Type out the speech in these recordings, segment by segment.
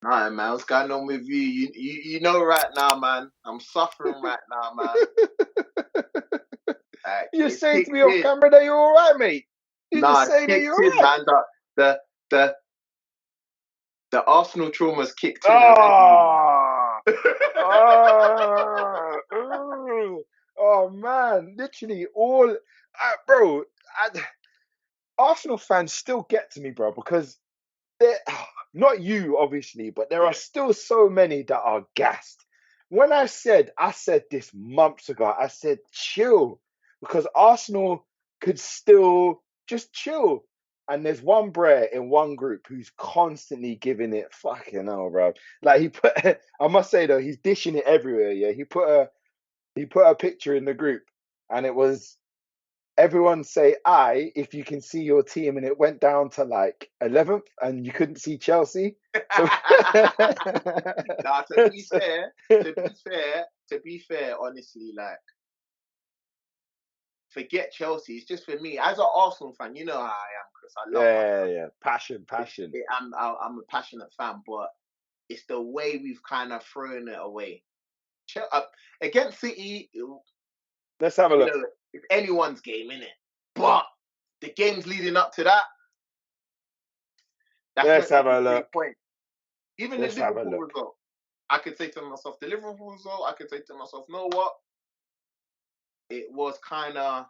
Alright, man, what's going on with you? You know right now, man. I'm suffering right now, man. You're It's saying to kicked me off in. camera that you're all right, mate. You're just Nah, it's saying that kicked you're in, all right. man. The the Arsenal trauma's kicked in already. Ah, ah, oh man, literally all, bro. Arsenal fans still get to me, bro, because they're not you, obviously, but there are Yeah. still so many that are gassed. When I said this months ago, I said chill because Arsenal could still just chill. And there's one brer in one group who's constantly giving it fucking hell, bro. Like he put, I must say though, he's dishing it everywhere. Yeah, he put a picture in the group, and it was everyone say I if you can see your team, and it went down to like 11th, and you couldn't see Chelsea. So, Nah, to be fair, honestly, like forget Chelsea. It's just for me as an Arsenal fan. You know how I am, Chris. I love my club. yeah, passion. I'm a passionate fan, but it's the way we've kind of thrown it away. Against City, Let's have a you look. know, it's anyone's game, innit? But the games leading up to that, that's Let's not have a even 3 look. points. Even Let's the have a Liverpool look. result, I could say to myself, the Liverpool result, I could say to myself, you know what? It was kind of,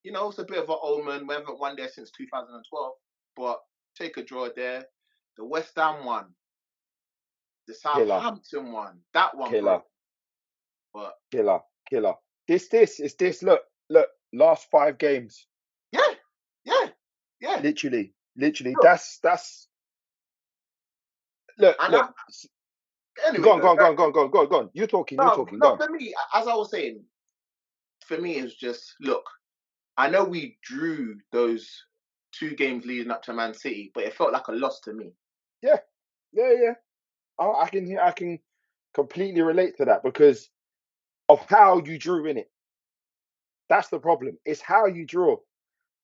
it's a bit of an omen. We haven't won there since 2012, but take a draw there. The West Ham one, the Killer, Southampton one, that one killer, broke. But killer. It's this. Look. Last 5 games. yeah. Literally. Look, That's. Look. and anyway, Go on. though, Go on. You're talking. Go no, on. for me, as I was saying, for me, it's just look. I know we drew those 2 games leading up to Man City, but it felt like a loss to me. Yeah. I can completely relate to that because of how you drew in it. That's the problem. It's how you draw.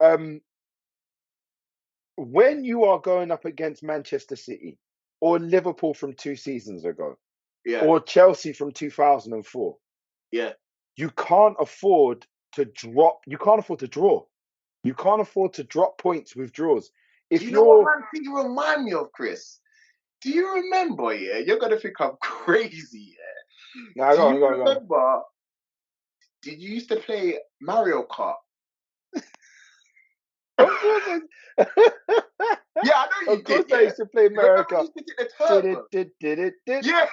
Um, when you are going up against Manchester City or Liverpool from 2 seasons ago Yeah, or Chelsea from 2004, yeah. you can't afford to drop. You can't afford to draw. You can't afford to drop points with draws. Do If you know what you're Man City remind me of, Chris? Do you remember? Yeah, you're gonna think I'm crazy. Yeah. no, Do you go on. remember? Did you used to play Mario Kart? Of course, Yeah, I know you of did. course, I Yeah. used to play You remember you America. used to get the turbo? Did. Yeah.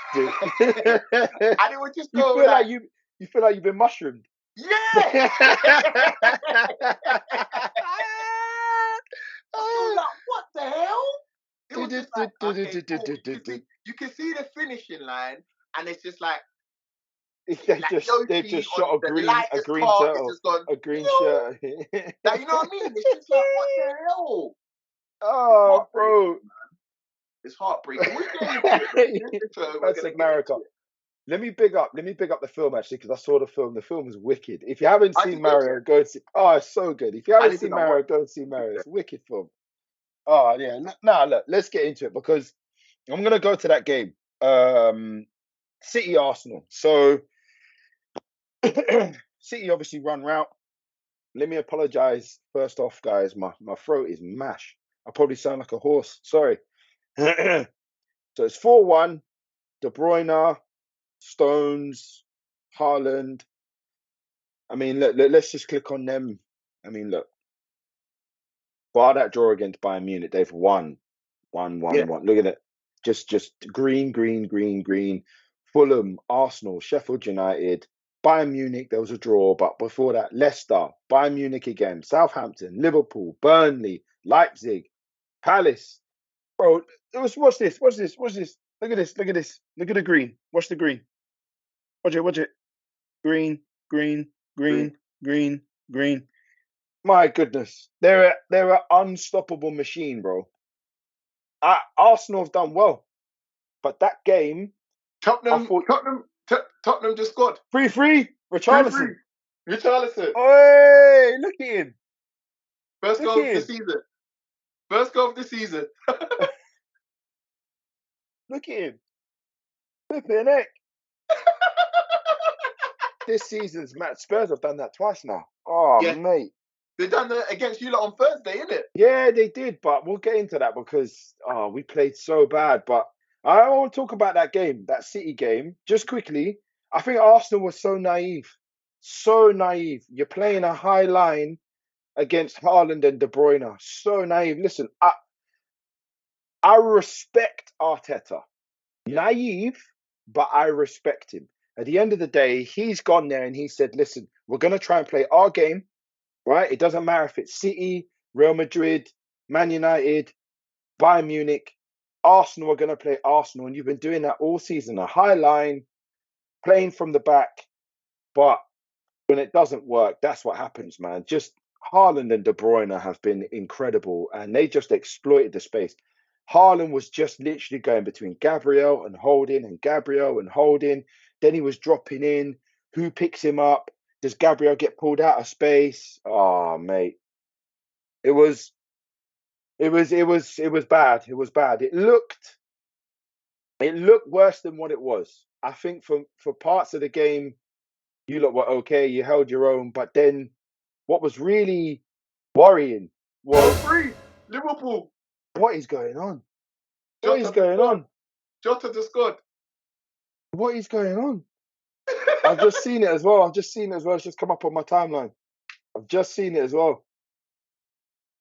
And it would just You go feel like, like you feel like you've been mushroomed. yeah. I was like, what the hell? It was just like, okay, cool. You can see the finishing line, and it's just like They Yoshi just on shot the a lightest green car. It's turtle, just gone, a green yo. shirt. Like, you know what I mean? It's just like, what the hell? It's Oh, bro. heartbreaking, man. It's heartbreaking. We'll get into it, though. We're That's gonna get America. into it. Let me big up the film actually because I saw the film. The film is wicked. If you haven't I seen did good, yeah. Mario, go and see. Oh, it's so good. If you I haven't didn't seen think I watched Mario, go and see it. Mario. It's a wicked film. Oh yeah. Now look, let's get into it because I'm gonna go to that game. City Arsenal. So City obviously run route. Let me apologize first off, guys. My throat is mash. I probably sound like a horse. Sorry. So it's 4-1. De Bruyne, Stones, Haaland. I mean, look, let's just click on them. I mean, look, bar that draw against Bayern Munich, they've won. Yeah. Look at it. Just green. Fulham, Arsenal, Sheffield United, Bayern Munich, there was a draw, but before that, Leicester, Bayern Munich again, Southampton, Liverpool, Burnley, Leipzig, Palace. Bro, watch this. Look at this. Look at the green. Watch the green. Watch it. Green. My goodness, they're an unstoppable machine, bro. Arsenal have done well, but that game, I Tottenham thought just scored. 3-3, 3-3. Richarlison. Richarlison. Hey, look at him. First Look goal at of the him. season. First goal of the season. Look at him. Flipping heck. This season's match, Spurs have done that twice now. Oh, Yeah. mate. They done that against you lot on Thursday, innit? Yeah, they did, but we'll get into that because we played so bad. But I want to talk about that game, that City game, just quickly. I think Arsenal was so naive. So naive. You're playing a high line against Haaland and De Bruyne. So naive. Listen, I respect Arteta. Yeah. Naive, but I respect him. At the end of the day, he's gone there and he said, listen, we're going to try and play our game, right? It doesn't matter if it's City, Real Madrid, Man United, Bayern Munich, Arsenal are going to play Arsenal. And you've been doing that all season, a high line, playing from the back. But when it doesn't work, that's what happens, man. Just Haaland and De Bruyne have been incredible and they just exploited the space. Haaland was just literally going between Gabriel and Holding and Gabriel and Holding. Then he was dropping in. Who picks him up? Does Gabriel get pulled out of space? Oh, mate. It was bad. It was bad. It looked worse than what it was. I think for parts of the game, you lot were okay. You held your own, but then what was really worrying was Liverpool. what is going on? What Jota is going scored. on? Jota just scored. What is going on? I've just seen it as well. It's just come up on my timeline. I've just seen it as well.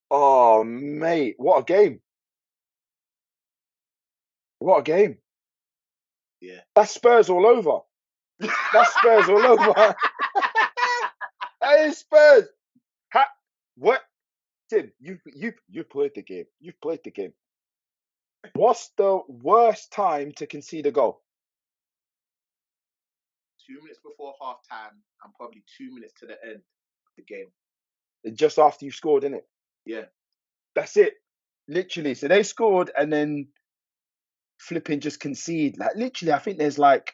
Oh, mate, what a game. What a game. Yeah. That's Spurs all over. That's Spurs all over. That is Spurs. What? Tim, you've played the game. You've played the game. What's the worst time to concede a goal? 2 minutes before half time and probably 2 minutes to the end of the game. Just after you scored, innit? Yeah. That's it. Literally. So they scored and then flipping just concede. Like literally, I think there's like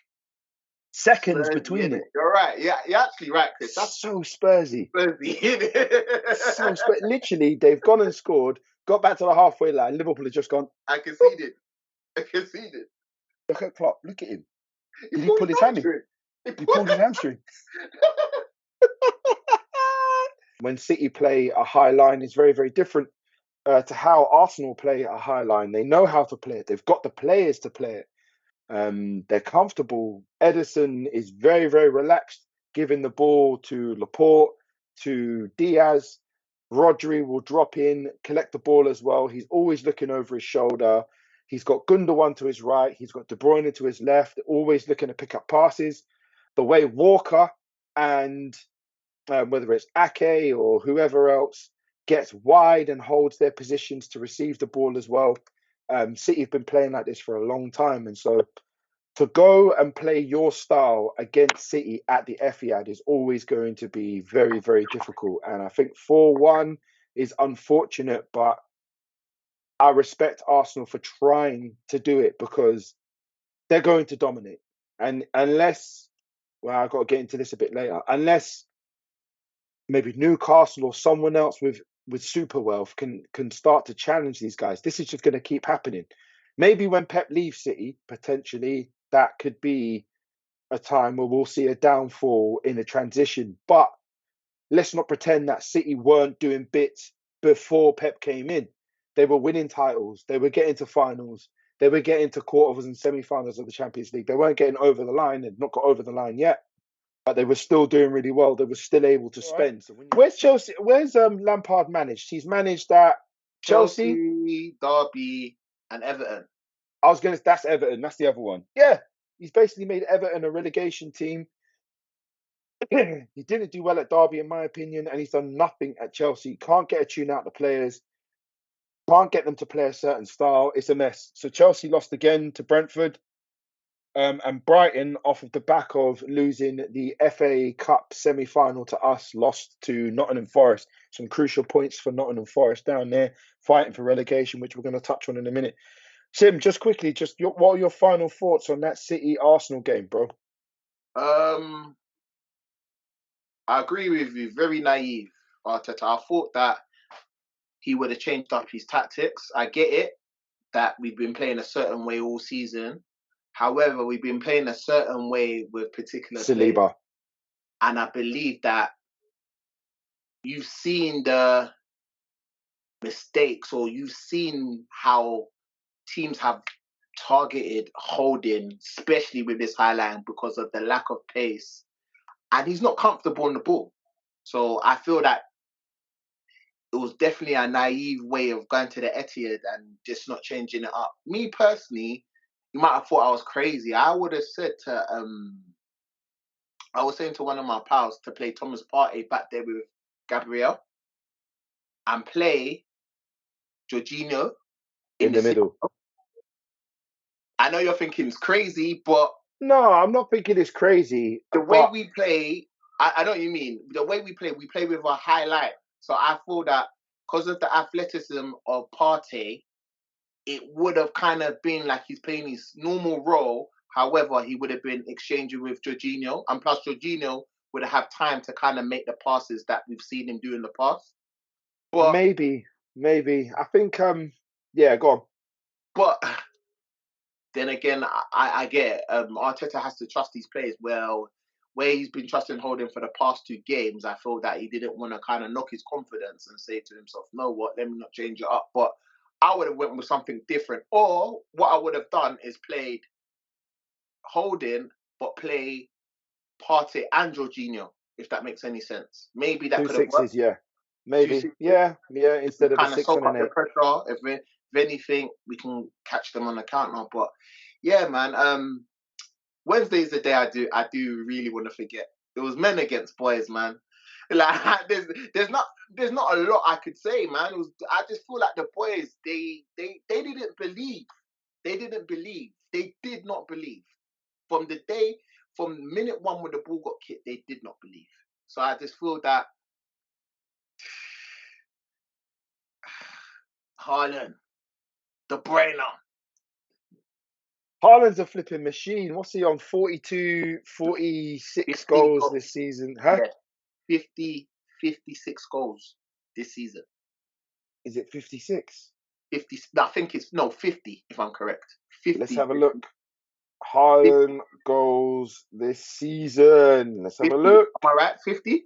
seconds between it. You're right. Yeah, you're actually right, Chris. That's So Spursy. Spursy. So literally, they've gone and scored, got back to the halfway line. Liverpool have just gone. I conceded. Look at Klopp. Look at him. He Did he pull his hamstring? He pulled his hamstring. When City play a high line, it's very, very different to how Arsenal play a high line. They know how to play it. They've got the players to play it. They're comfortable. Ederson is very, very relaxed, giving the ball to Laporte, to Diaz. Rodri will drop in, collect the ball as well. He's always looking over his shoulder. He's got Gundogan to his right. He's got De Bruyne to his left, always looking to pick up passes. The way Walker and whether it's Ake or whoever else gets wide and holds their positions to receive the ball as well. City have been playing like this for a long time. And so to go and play your style against City at the Etihad is always going to be very, very difficult. And I think 4-1 is unfortunate, but I respect Arsenal for trying to do it because they're going to dominate. And unless, well, I've got to get into this a bit later, unless maybe Newcastle or someone else with super wealth can start to challenge these guys, this is just going to keep happening. Maybe when Pep leaves City, potentially that could be a time where we'll see a downfall in a transition. But let's not pretend that City weren't doing bits before Pep came in. They were winning titles. They were getting to finals. They were getting to quarters and semi-finals of the Champions League. They weren't getting over the line. They'd not got over the line yet, but they were still doing really well. They were still able to spend. So where's Chelsea? Where's Lampard managed? He's managed at Chelsea, Derby, and Everton. That's Everton. That's the other one. Yeah, he's basically made Everton a relegation team. He didn't do well at Derby, in my opinion, and he's done nothing at Chelsea. Can't get a tune out of the players. Can't get them to play a certain style. It's a mess. So Chelsea lost again to Brentford. And Brighton, off of the back of losing the FA Cup semi-final to us, lost to Nottingham Forest. Some crucial points for Nottingham Forest down there, fighting for relegation, which we're going to touch on in a minute. Sim, just quickly, what are your final thoughts on that City-Arsenal game, bro? I agree with you. Very naive, Arteta. I thought that he would have changed up his tactics. I get it that we've been playing a certain way all season. However, we've been playing a certain way with particular players. Saliba. And I believe that you've seen the mistakes, or you've seen how teams have targeted Holding, especially with this high line, because of the lack of pace. And he's not comfortable on the ball. So I feel that it was definitely a naive way of going to the Etihad and just not changing it up. Me personally, you might have thought I was crazy. I would have said to I was saying to one of my pals to play Thomas Partey back there with Gabriel and play Jorginho In the middle. I know you're thinking it's crazy, but No, I'm not thinking it's crazy. the way we play, I know what you mean. The way we play with a high line. So I feel that because of the athleticism of Partey, it would have kind of been like he's playing his normal role. However, he would have been exchanging with Jorginho. And plus, Jorginho would have had time to kind of make the passes that we've seen him do in the past. But maybe. I think, yeah, go on. But then again, I get it. Arteta has to trust these players. Well, where he's been trusting Holding for the past 2 games, I feel that he didn't want to kind of knock his confidence and say to himself, "No, what? Let me not change it up." But I would have went with something different. Or what I would have done is played Holding, but play Partey and Jorginho, if that makes any sense. Maybe that 2 could have worked. sixes, yeah. 2 Maybe. sixes. Yeah, instead of the Kind of 6 soak and up an the 8. pressure. If anything, we can catch them on the counter. But yeah, man. Wednesday is the day I do really want to forget. It was men against boys, man. Like there's not a lot I could say, man. I just feel like the boys they didn't believe. They didn't believe. They did not believe. From minute 1 when the ball got kicked, they did not believe. So I just feel that Haaland, the brainer. Haaland's a flipping machine. What's he on? 42, 46 goals this season. Huh? Yeah, 56 goals this season. Is it 56? 50. I think it's 50, if I'm correct. 50. Let's have a look. Haaland goals this season. Let's have 50, a look. am I right? 50?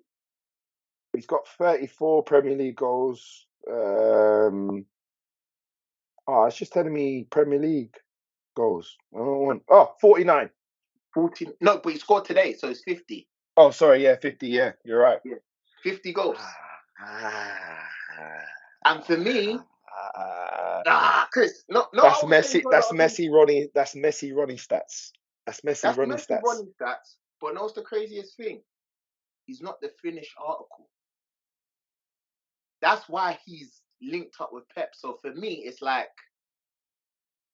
He's got 34 Premier League goals. It's just telling me Premier League goals. I don't want. 49. 14. No, but he scored today, so it's 50. Oh, sorry. Yeah, 50. Yeah, you're right. Yeah, 50 goals. And for me, Chris, no, that's Messi. That's Messi Ronnie. That's Messi Ronnie stats. That's Messi Ronnie stats. But no, it's the craziest thing. He's not the finished article. That's why he's linked up with Pep. So for me, it's like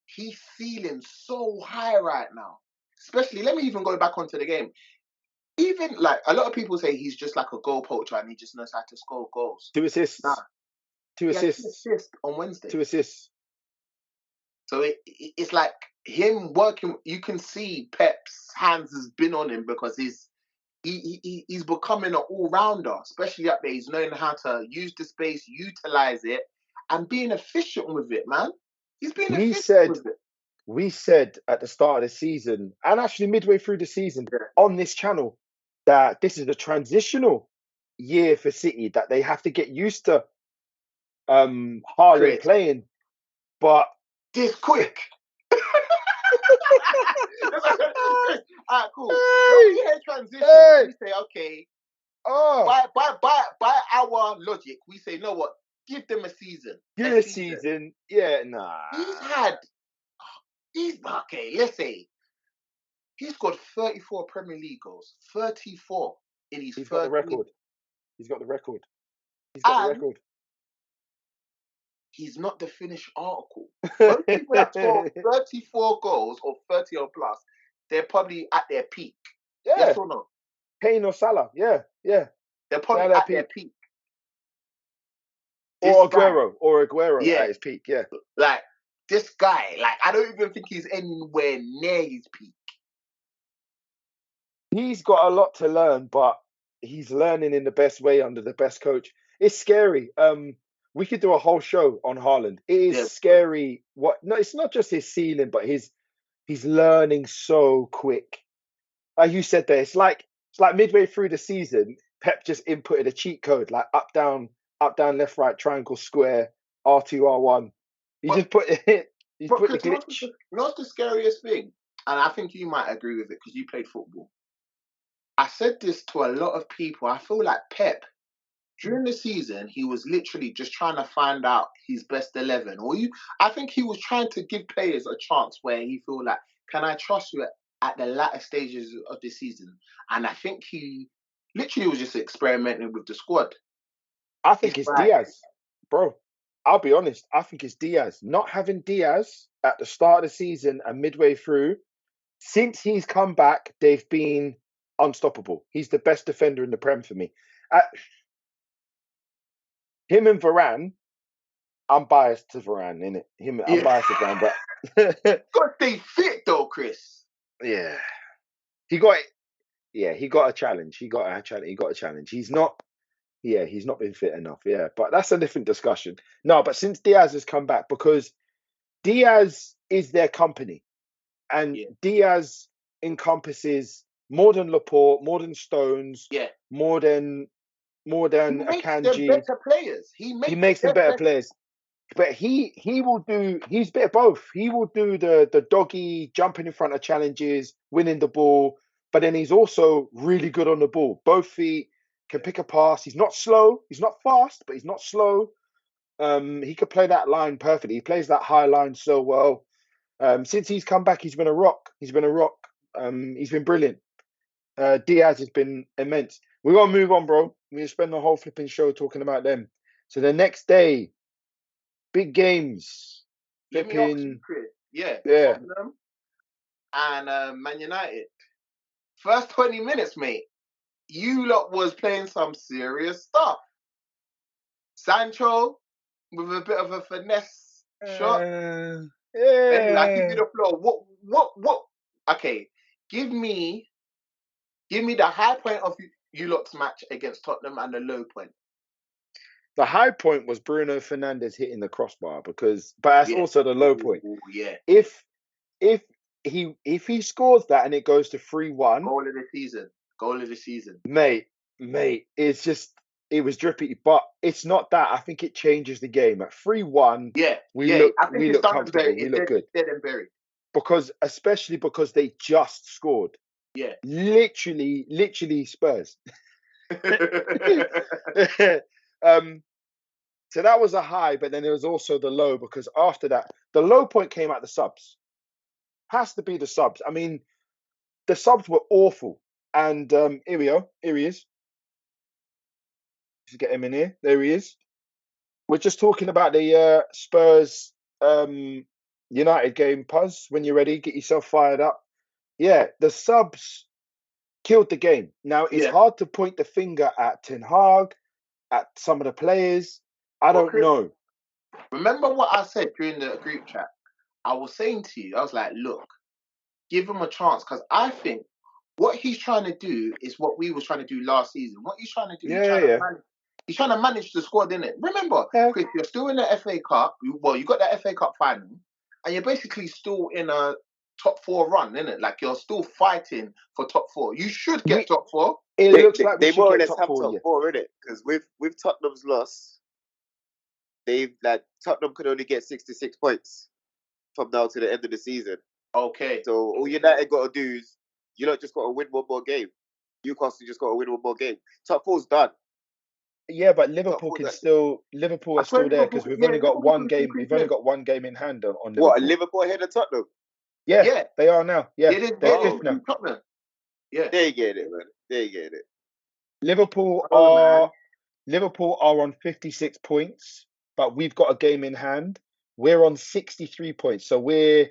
he's feeling so high right now. Especially, let me even go back onto the game. Even like a lot of people say he's just like a goal poacher and he just knows how to score goals. 2 assists. Nah. 2 assists. 2 assists on Wednesday. 2 assists. So it's like him working. You can see Pep's hands has been on him because he's becoming an all-rounder, especially up there. He's knowing how to use the space, utilize it, and being efficient with it, man. He's being efficient with it. We said at the start of the season, and actually midway through the season, on this channel, that this is a transitional year for City, that they have to get used to Haaland playing. But this quick. Alright, cool. When we hear transition, we say, okay. By our logic, we say, no, what? Give them a season. Give a season. Yeah, nah. Okay, let's say he's got 34 Premier League goals. 34 in his He's got the record. He's got the record. He's got the record. He's not the finished article. Most people that score 34 goals or 30 or plus, they're probably at their peak. Yeah. Yes or no? Kane or Salah. Yeah. They're probably at their peak. Or Aguero at his peak, yeah. Like, this guy, like, I don't even think he's anywhere near his peak. He's got a lot to learn, but he's learning in the best way under the best coach. It's scary. we could do a whole show on Haaland. It is Yeah. scary. No, it's not just his ceiling, but he's learning so quick. Like you said there, it's like midway through the season, Pep just inputted a cheat code like up, down, left, right, triangle, square, R2, R1. He But just put it, he's but put the Chris, glitch. you know what's the scariest thing? And I think you might agree with it because you played football. I said this to a lot of people. I feel like Pep, during the season, he was literally just trying to find out his best 11. I think he was trying to give players a chance where he feel like, can I trust you at the latter stages of the season? And I think he literally was just experimenting with the squad. I think It's it's like, Diaz, bro. I'll be honest. I think it's Diaz. Not having Diaz at the start of the season and midway through, since he's come back, they've been unstoppable. He's the best defender in the Prem for me. Him and Varane, I'm biased to Varane, innit? I'm yeah. biased to Varane, but God, they fit though, Chris. yeah, he got he got a challenge. He got a challenge. He's not been fit enough. Yeah, but that's a different discussion. No, but since Diaz has come back, because Diaz is their company, and Yeah. Diaz encompasses more than Laporte, more than Stones, Yeah. more than He makes them Akanji. better players. He He makes makes them them better better. players. But he's a bit of both. He will do the doggy jumping in front of challenges, winning the ball, but then he's also really good on the ball. Both feet, can pick a pass. He's not slow. He's not fast, but he's not slow. He could play that line perfectly. He plays that high line so well. Since he's come back, he's been a rock. He's been brilliant. Diaz has been immense. We gotta move on, bro. We spend the whole flipping show talking about them. So the next day, big games. Let me ask you, Flipping, Chris. Yeah, yeah. Tottenham and Man United. First 20 minutes, mate. You lot was playing some serious stuff. Sancho with a bit of a finesse shot. Anyway, I give you Yeah. the floor. What? Okay, give me the high point of you lot's match against Tottenham and the low point. The high point was Bruno Fernandes hitting the crossbar but that's Yeah. also the low point. Ooh, yeah. If he scores that and it goes to 3-1, Goal of the season. Goal of the season. mate, it's just it was drippy, but it's not that. I think it changes the game. At 3-1, Yeah. we Yeah. I think it's look done and comfortable. buried. We It's look good. dead and buried. Especially because they just scored. Yeah. Literally Spurs. So that was a high, but then there was also the low, because after that, the low point came at the subs. Has to be the subs. I mean, the subs were awful. And here we are. Here he is. Just get him in here. There he is. We're just talking about the Spurs United game. Puz, when you're ready, get yourself fired up. Yeah, the subs killed the game. Now, it's hard to point the finger at Ten Hag, at some of the players. I don't know. Remember what I said during the group chat? I was saying to you, I was like, look, give him a chance, because I think what he's trying to do is what we was trying to do last season. What he's trying to do, he's trying to manage the squad, innit? Remember, Chris, you're still in the FA Cup. Well, you got the FA Cup final, and you're basically still in a top 4 run, innit? Like, you're still fighting for top 4. You should get top 4. It looks like we they should more or get less top have 4, top yeah. 4, innit? Because with Tottenham's loss, Tottenham could only get 66 points from now to the end of the season. Okay. So all United got to do is, you don't just got to win one more game. Newcastle just got to win one more game. Top 4's done. Yeah, but Liverpool are still there, because we've only got one game. We've only got one game in hand on Liverpool. What, Liverpool ahead of Tottenham? Yeah, they are now. Yeah, they're fifth now. Tottenham. Yeah, they get it, man. They get it. Liverpool are on 56 points, but we've got a game in hand. We're on 63 points, so we're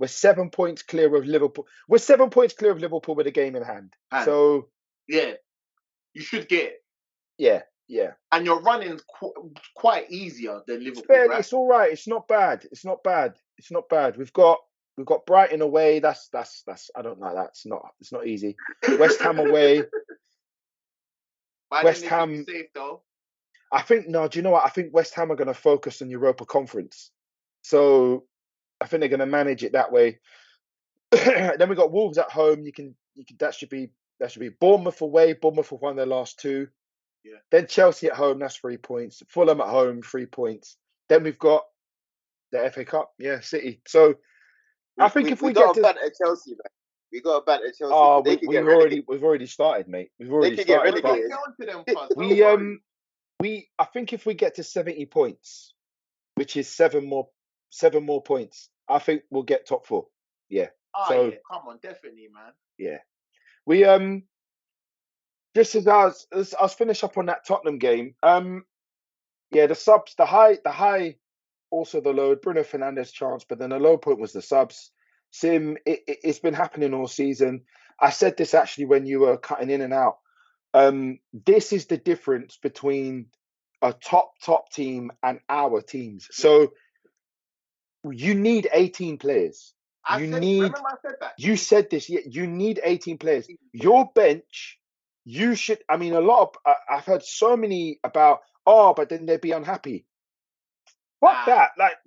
7 points clear of Liverpool. We're 7 points clear of Liverpool with a game in hand. So yeah, you should get it. Yeah. And you're running quite easier than Liverpool. Right? It's all right. It's not bad. It's not bad. We've got Brighton away. That's I don't like that. It's not easy. West Ham away. But West Ham safe though. I think no. Do you know what? I think West Ham are going to focus on Europa Conference, so I think they're going to manage it that way. Then we got Wolves at home. You can that should be Bournemouth away. Bournemouth have won their last two. Yeah. Then Chelsea at home. That's 3 points. Fulham at home, 3 points. Then we've got the FA Cup. Yeah, City. So I think if we get got to to banter Chelsea, man. We got to banter Chelsea because they can get relegated. we've already started, mate. We've They already can get started. But relegated. Get onto them, Puz. Don't worry. I think if we get to 70 points, which is seven more points, I think we'll get top 4. Yeah. Oh So yeah, come on, definitely, man. yeah. We just as I was finish up on that Tottenham game. Yeah, the subs, the high, also the low. Bruno Fernandes chance, but then the low point was the subs. Sim, it's been happening all season. I said this actually when you were cutting in and out. This is the difference between a top team and our teams. So you need 18 players. Remember I said that. You said this. Yeah, you need 18 players. Your bench, you should. I mean, a lot of I've heard so many about. Oh, but then they'd be unhappy. Fuck that. Like,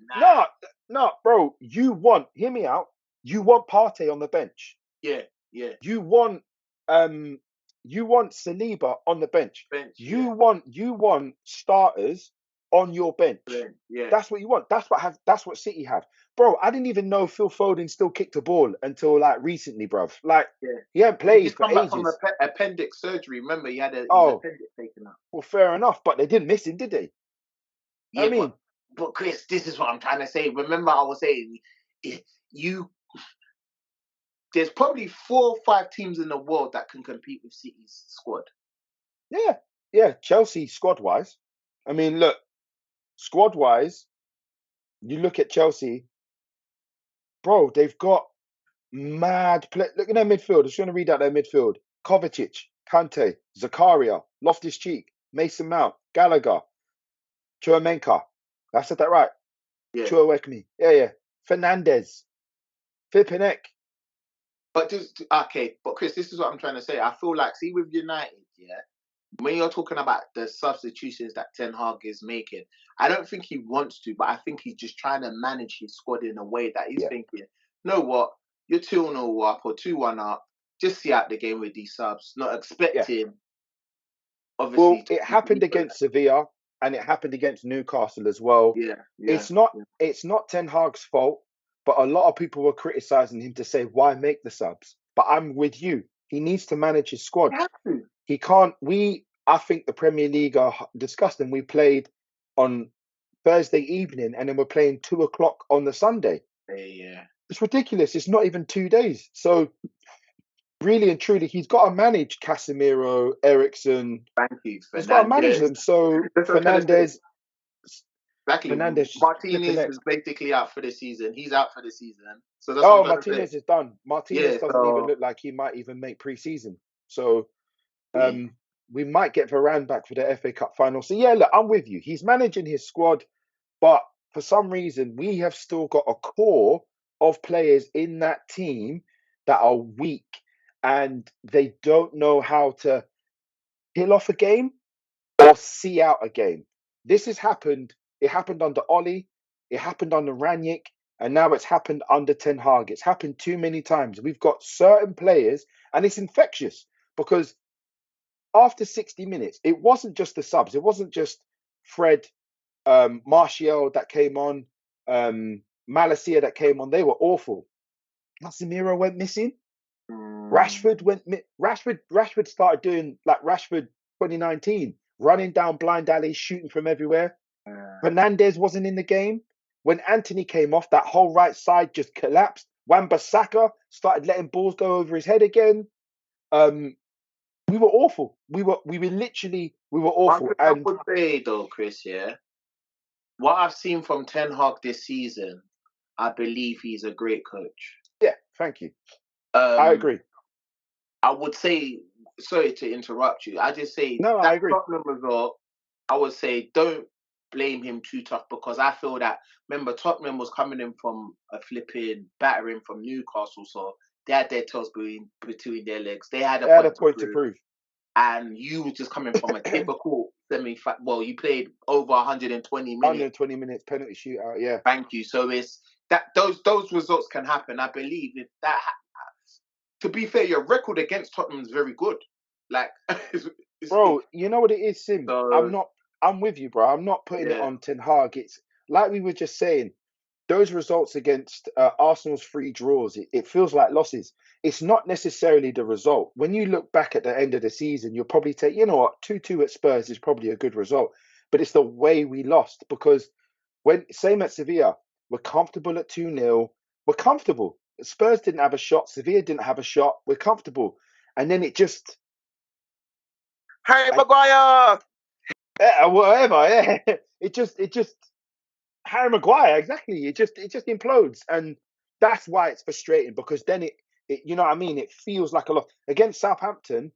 no, bro. Hear me out. You want Partey on the bench. Yeah. You want Saliba on the bench. You want starters on your bench. Yeah. That's what you want. That's what City have. Bro, I didn't even know Phil Foden still kicked a ball until like recently, bruv. Like he hadn't played He's for come back ages. from appendix surgery. Remember, he had his appendix taken out. Well, fair enough, but they didn't miss him, did they? Yeah, I mean, but Chris, this is what I'm trying to say. Remember, I was saying there's probably 4 or 5 teams in the world that can compete with City's squad. Yeah. Chelsea squad-wise. I mean, look, squad-wise, you look at Chelsea, bro, they've got mad play. Look at their midfield. I'm just going to read out their midfield. Kovacic, Kante, Zakaria, Loftus-Cheek, Mason Mount, Gallagher, Chuamenka. I said that right. Yeah. Chuawekmi. Yeah. Fernandez, Flippin' But Chris, this is what I'm trying to say. I feel like, see, with United, yeah, when you're talking about the substitutions that Ten Hag is making, I don't think he wants to, but I think he's just trying to manage his squad in a way that he's thinking, you know what, you're 2-0 up or 2-1 up, just see out the game with these subs, not expecting, obviously. Well, it happened against Sevilla and it happened against Newcastle as well. Yeah. It's not Ten Hag's fault, but a lot of people were criticizing him to say, why make the subs? But I'm with you. He needs to manage his squad. He can't. I think the Premier League are disgusting. We played on Thursday evening and then we're playing 2:00 on the Sunday. Yeah. It's ridiculous. It's not even 2 days. So really and truly, he's got to manage Casemiro, Eriksen. Thank you, Fernandez. He's got to manage them. So Fernandez. Exactly. Martinez is basically out for the season. He's out for the season. So that's Martinez is done. Martinez doesn't even look like he might even make pre-season. So we might get Varane back for the FA Cup final. So yeah, look, I'm with you. He's managing his squad, but for some reason, we have still got a core of players in that team that are weak and they don't know how to kill off a game or see out a game. This has happened. It happened under Oli. It happened under Ranić. And now it's happened under Ten Hag. It's happened too many times. We've got certain players, and it's infectious because after 60 minutes, it wasn't just the subs. It wasn't just Fred, Martial that came on, Malacia that came on. They were awful. Casemiro went missing. Rashford started doing like Rashford 2019, running down blind alleys, shooting from everywhere. Fernandez wasn't in the game. When Anthony came off, that whole right side just collapsed. Wan-Bissaka started letting balls go over his head again. We were awful. We were awful. I would say though, Chris, yeah, what I've seen from Ten Hag this season, I believe he's a great coach. Yeah, thank you. I agree. I would say, sorry to interrupt you. I just say I agree. Tottenham result, I would say don't blame him too tough because I feel that, remember, Tottenham was coming in from a flipping battering from Newcastle, so they had their tails between their legs. They had a point to prove. And you were just coming from a typical Well, you played over 120 minutes. 120 minutes penalty shootout. Yeah. Thank you. So it's that those results can happen. I believe if that. To be fair, your record against Tottenham is very good. Like, bro, you know what it is, Sim? So, I'm with you, bro. I'm not putting it yeah. on Ten Hag. It's like we were just saying, those results against Arsenal's 3 draws, it feels like losses. It's not necessarily the result. When you look back at the end of the season, you'll probably take, you know what, 2-2 at Spurs is probably a good result. But it's the way we lost, because same at Sevilla, we're comfortable at 2-0. We're comfortable. Spurs didn't have a shot. Sevilla didn't have a shot. We're comfortable. And then it just... Harry Maguire! Whatever, yeah. It just Harry Maguire, exactly. It just implodes, and that's why it's frustrating, because then it you know what I mean. It feels like a lot against Southampton.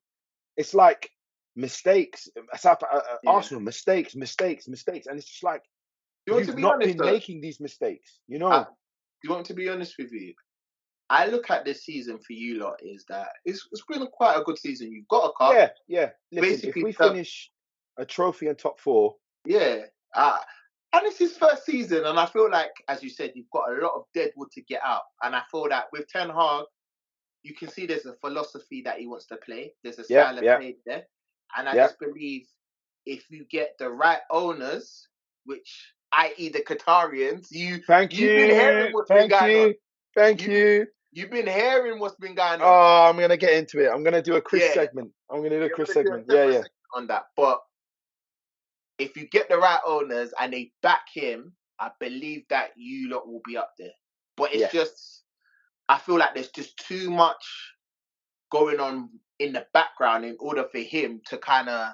It's like mistakes. Arsenal mistakes, and it's just like you've not been making these mistakes. You know. Do you want to be honest with you? I look at this season for you lot is that it's been quite a good season. You've got a cup. Yeah. Listen, basically, if we finish a trophy in top 4, yeah. And it's his first season, and I feel like, as you said, you've got a lot of dead wood to get out. And I feel that with Ten Hag, you can see there's a philosophy that he wants to play. There's a style of play there. And I just believe if you get the right owners, which, i.e. the Qatarians, you've been hearing what's been going on. Thank you. You've been hearing what's been going on. Oh, I'm going to get into it. I'm going to do a Chris segment. I'm going to do a Chris segment. Yeah. On that. But if you get the right owners and they back him, I believe that you lot will be up there. But it's just, I feel like there's just too much going on in the background in order for him to kind of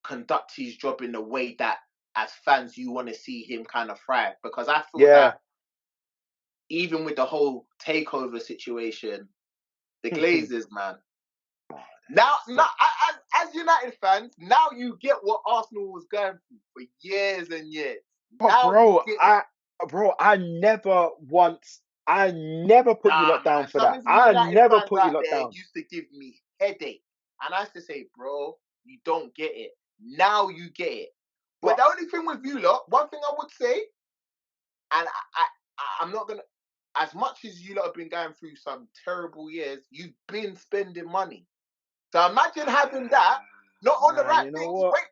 conduct his job in the way that, as fans, you want to see him kind of thrive. Because I feel that even with the whole takeover situation, the Glazers, man. Now, as United fans, now you get what Arsenal was going through for years and years. But I never put you lot down for that. I never put you lot down. Used to give me headache, and I used to say, bro, you don't get it. Now you get it. But the only thing with you lot, one thing I would say, and I'm not gonna, as much as you lot have been going through some terrible years, you've been spending money. So imagine having that, not on the right things. Wait,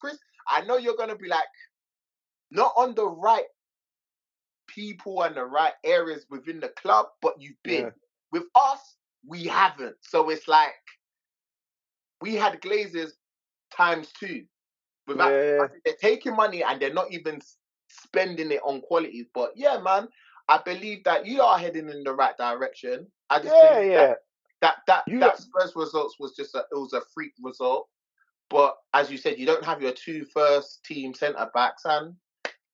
Chris, I know you're going to be like, not on the right people and the right areas within the club, but you've been. Yeah. With us, we haven't. So it's like, we had Glazers ×2. They're taking money and they're not even spending it on qualities. But yeah, man, I believe that you are heading in the right direction. I just believe that Spurs results was just it was a freak result. But as you said, you don't have your 2 first team centre backs, and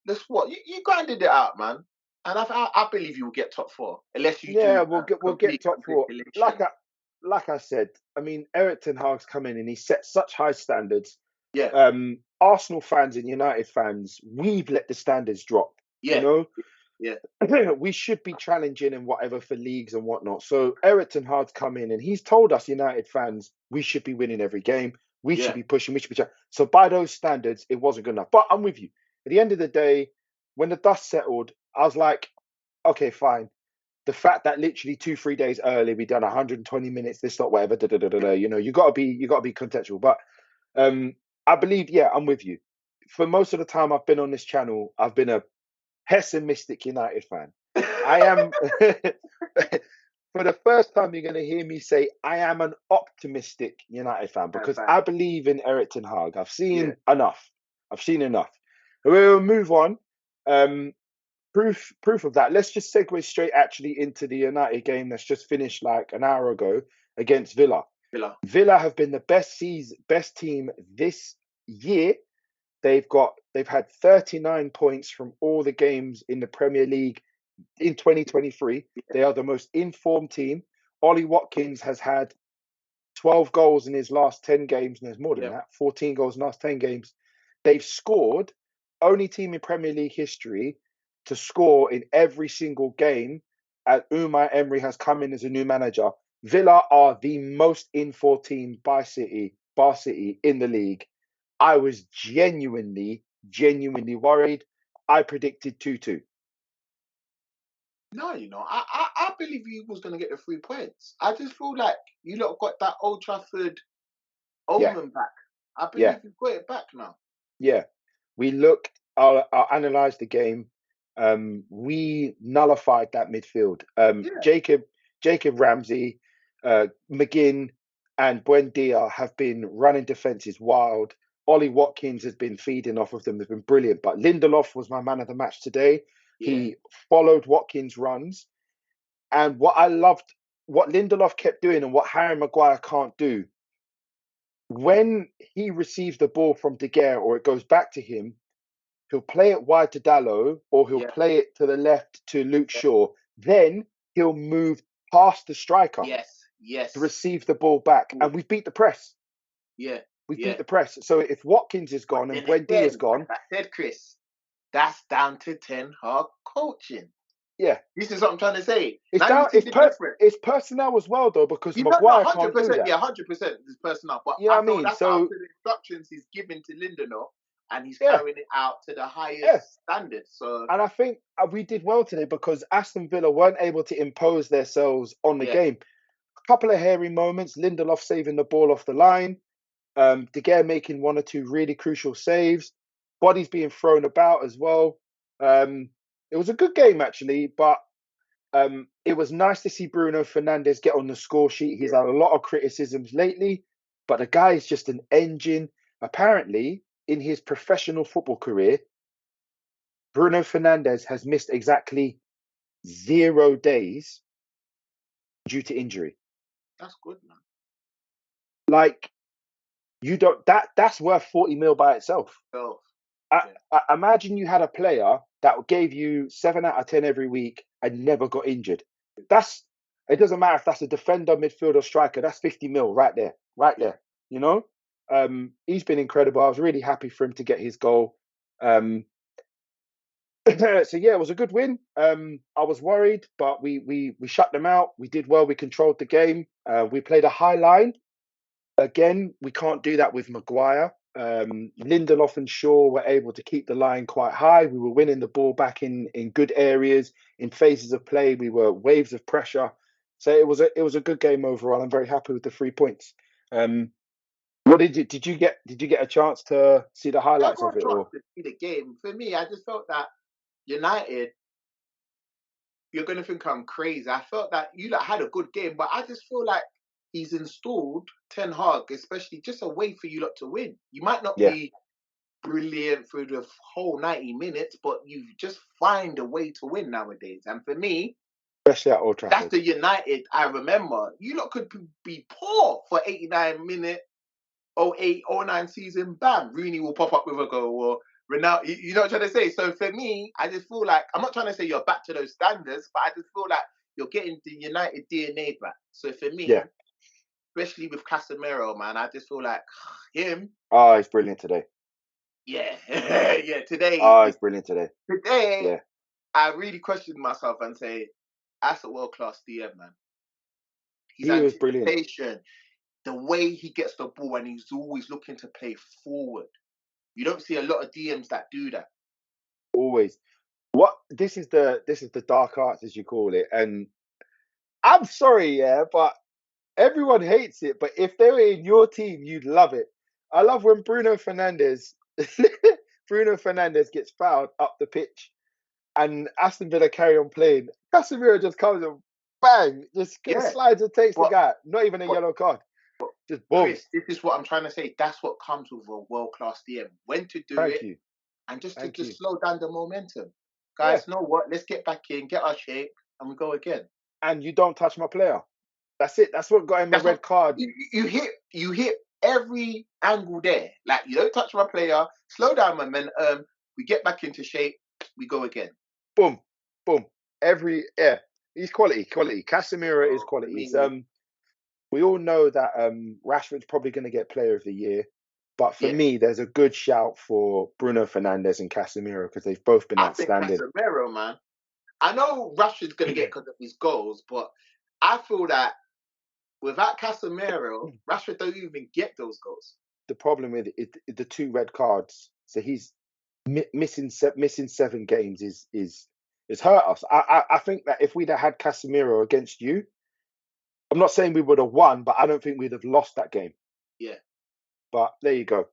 that's what you grinded it out, man. And I believe you will get top 4 unless you do. We'll get top 4. Like I said, I mean, Eric Ten Hag's come in and he set such high standards. Yeah. Arsenal fans and United fans, we've let the standards drop. Yeah. You know. Yeah. We should be challenging and whatever for leagues and whatnot. So Eric Ten Hag's come in and he's told us United fans we should be winning every game. We should be pushing. We should be. So by those standards, it wasn't good enough. But I'm with you. At the end of the day, when the dust settled, I was like, okay, fine. The fact that literally 2-3 days early we done 120 minutes, this not whatever. You know, you gotta be contextual. But I believe, I'm with you. For most of the time I've been on this channel, I've been a pessimistic United fan. I am, for the first time, you're going to hear me say I am an optimistic United fan because I believe in Eric Ten Hag. I've seen enough. We'll move on. Proof of that. Let's just segue straight actually into the United game that's just finished like an hour ago against Villa. Villa have been the best team this year. They've had 39 points from all the games in the Premier League in 2023. They are the most informed team. Ollie Watkins has had 12 goals in his last 10 games, and there's more than that, 14 goals in the last 10 games. They've scored, only team in Premier League history to score in every single game. Unai Emery has come in as a new manager. Villa are the most informed team by City in the league. I was genuinely worried. I predicted 2-2. No, I believe you was going to get the 3 points. I just feel like you lot got that Old Trafford Yeah, omen back. I yeah, believe you've got it back now. yeah. We looked, I'll analyze the game. We nullified that midfield. Yeah, Jacob Ramsey, McGinn, and Buendia have been running defenses wild. Ollie Watkins has been feeding off of them. They've been brilliant. But Lindelof was my man of the match today. yeah, He followed Watkins' runs. And what I loved, what Lindelof kept doing and what Harry Maguire can't do, when he receives the ball from De Gea or it goes back to him, he'll play it wide to Dallo or he'll yeah, play it to the left to Luke Shaw. Then he'll move past the striker yes, to yes, receive the ball back. And we've beat the press. yeah, We've yeah. beat the press. So if Watkins is But gone and then Buendia is again, like gone, I said, Chris, that's down to Ten Hag coaching. yeah, This is what I'm trying to say. it's Now you down. see the difference. It's personnel as well though because You know, no, Maguire hundred can't do percent, that. yeah, 100% is personal. But You know I what I feel mean? that's down to So the instructions he's given to Lindelof, and he's yeah, carrying it out to the yeah. highest standard. So And I think we did well today because Aston Villa weren't able to impose themselves on the yeah, game. A couple of hairy moments, Lindelof saving the ball off the line, De Gea making 1 or 2 really crucial saves, bodies being thrown about as well. It was a good game actually, but it was nice to see Bruno Fernandes get on the score sheet. He's yeah, had a lot of criticisms lately, but the guy is just an engine. Apparently, in his professional football career, Bruno Fernandes has missed exactly 0 days due to injury. that's good, man. Like you don't that's worth 40 mil by itself. So yeah, I imagine you had a player that gave you 7 out of 10 every week and never got injured. That's it doesn't matter if that's a defender, midfielder, striker. That's 50 mil right there, right yeah, there. You know, he's been incredible. I was really happy for him to get his goal. So yeah, it was a good win. I was worried, but we shut them out. We did well. We controlled the game. We played a high line. Again, we can't do that with Maguire. Lindelof and Shaw were able to keep the line quite high. We were winning the ball back in good areas, in phases of play. We were waves of pressure. So it was a good game overall. I'm very happy with the 3 points. What did you get a chance to see the I highlights got of a it chance or? to see the game. For me, I just felt that United. You're gonna think I'm crazy. I felt that you like had a good game, but I just feel like he's installed Ten Hag, especially just a way for you lot to win. You might not Yeah, be brilliant through the whole 90 minutes, but you just find a way to win nowadays. And for me, especially at Old that's Trafford. the United I remember. You lot could be poor for 89 minutes, 08, 09 season, bam, Rooney will pop up with a goal or Ronaldo. You know what I'm trying to say? So for me, I just feel like, I'm not trying to say you're back to those standards, but I just feel like you're getting the United DNA back. So for Yeah. me, especially with Casemiro, man, I just feel like him, Oh, he's brilliant today. yeah, yeah, Oh, he's brilliant today. today, Yeah, I really questioned myself and say, that's a world class DM, man. His he was brilliant. anticipation, the way he gets the ball, and he's always looking to play forward. You don't see a lot of DMs that do that. Always. What this is the dark arts as you call it, and I'm sorry, yeah, but everyone hates it. But if they were in your team, you'd love it. I love when Bruno Fernandez gets fouled up the pitch, and Aston Villa carry on playing. Casemiro just comes and bang, just Yeah, slides and takes the but guy. Not even a but yellow card. but Just boom. Chris, this is what I'm trying to say. That's what comes with a world class DM. When to do Thank it, you, and just to thank you. slow down the momentum. Yeah, Guys, know what? Let's get back in, get our shape, and we go again. and you don't touch my player. That's it. That's what got him a That's what red card. you hit every angle there. Like you don't touch my player, slow down momentum. We get back into shape, we go again. Boom, boom. He's quality, quality. Casemiro is So for quality. me, We all know that Rashford's probably going to get Player of the Year, but for yeah, me, there's a good shout for Bruno Fernandes and Casemiro because they've both been I think outstanding. Casemiro, man. I know Rashford's going to get because of his goals, but I feel that without Casemiro, Rashford don't even get those goals. the problem with it, the 2 red cards. So he's missing 7 games is hurt us. I think that if we'd have had Casemiro against you, I'm not saying we would have won, but I don't think we'd have lost that game. Yeah. But there you go.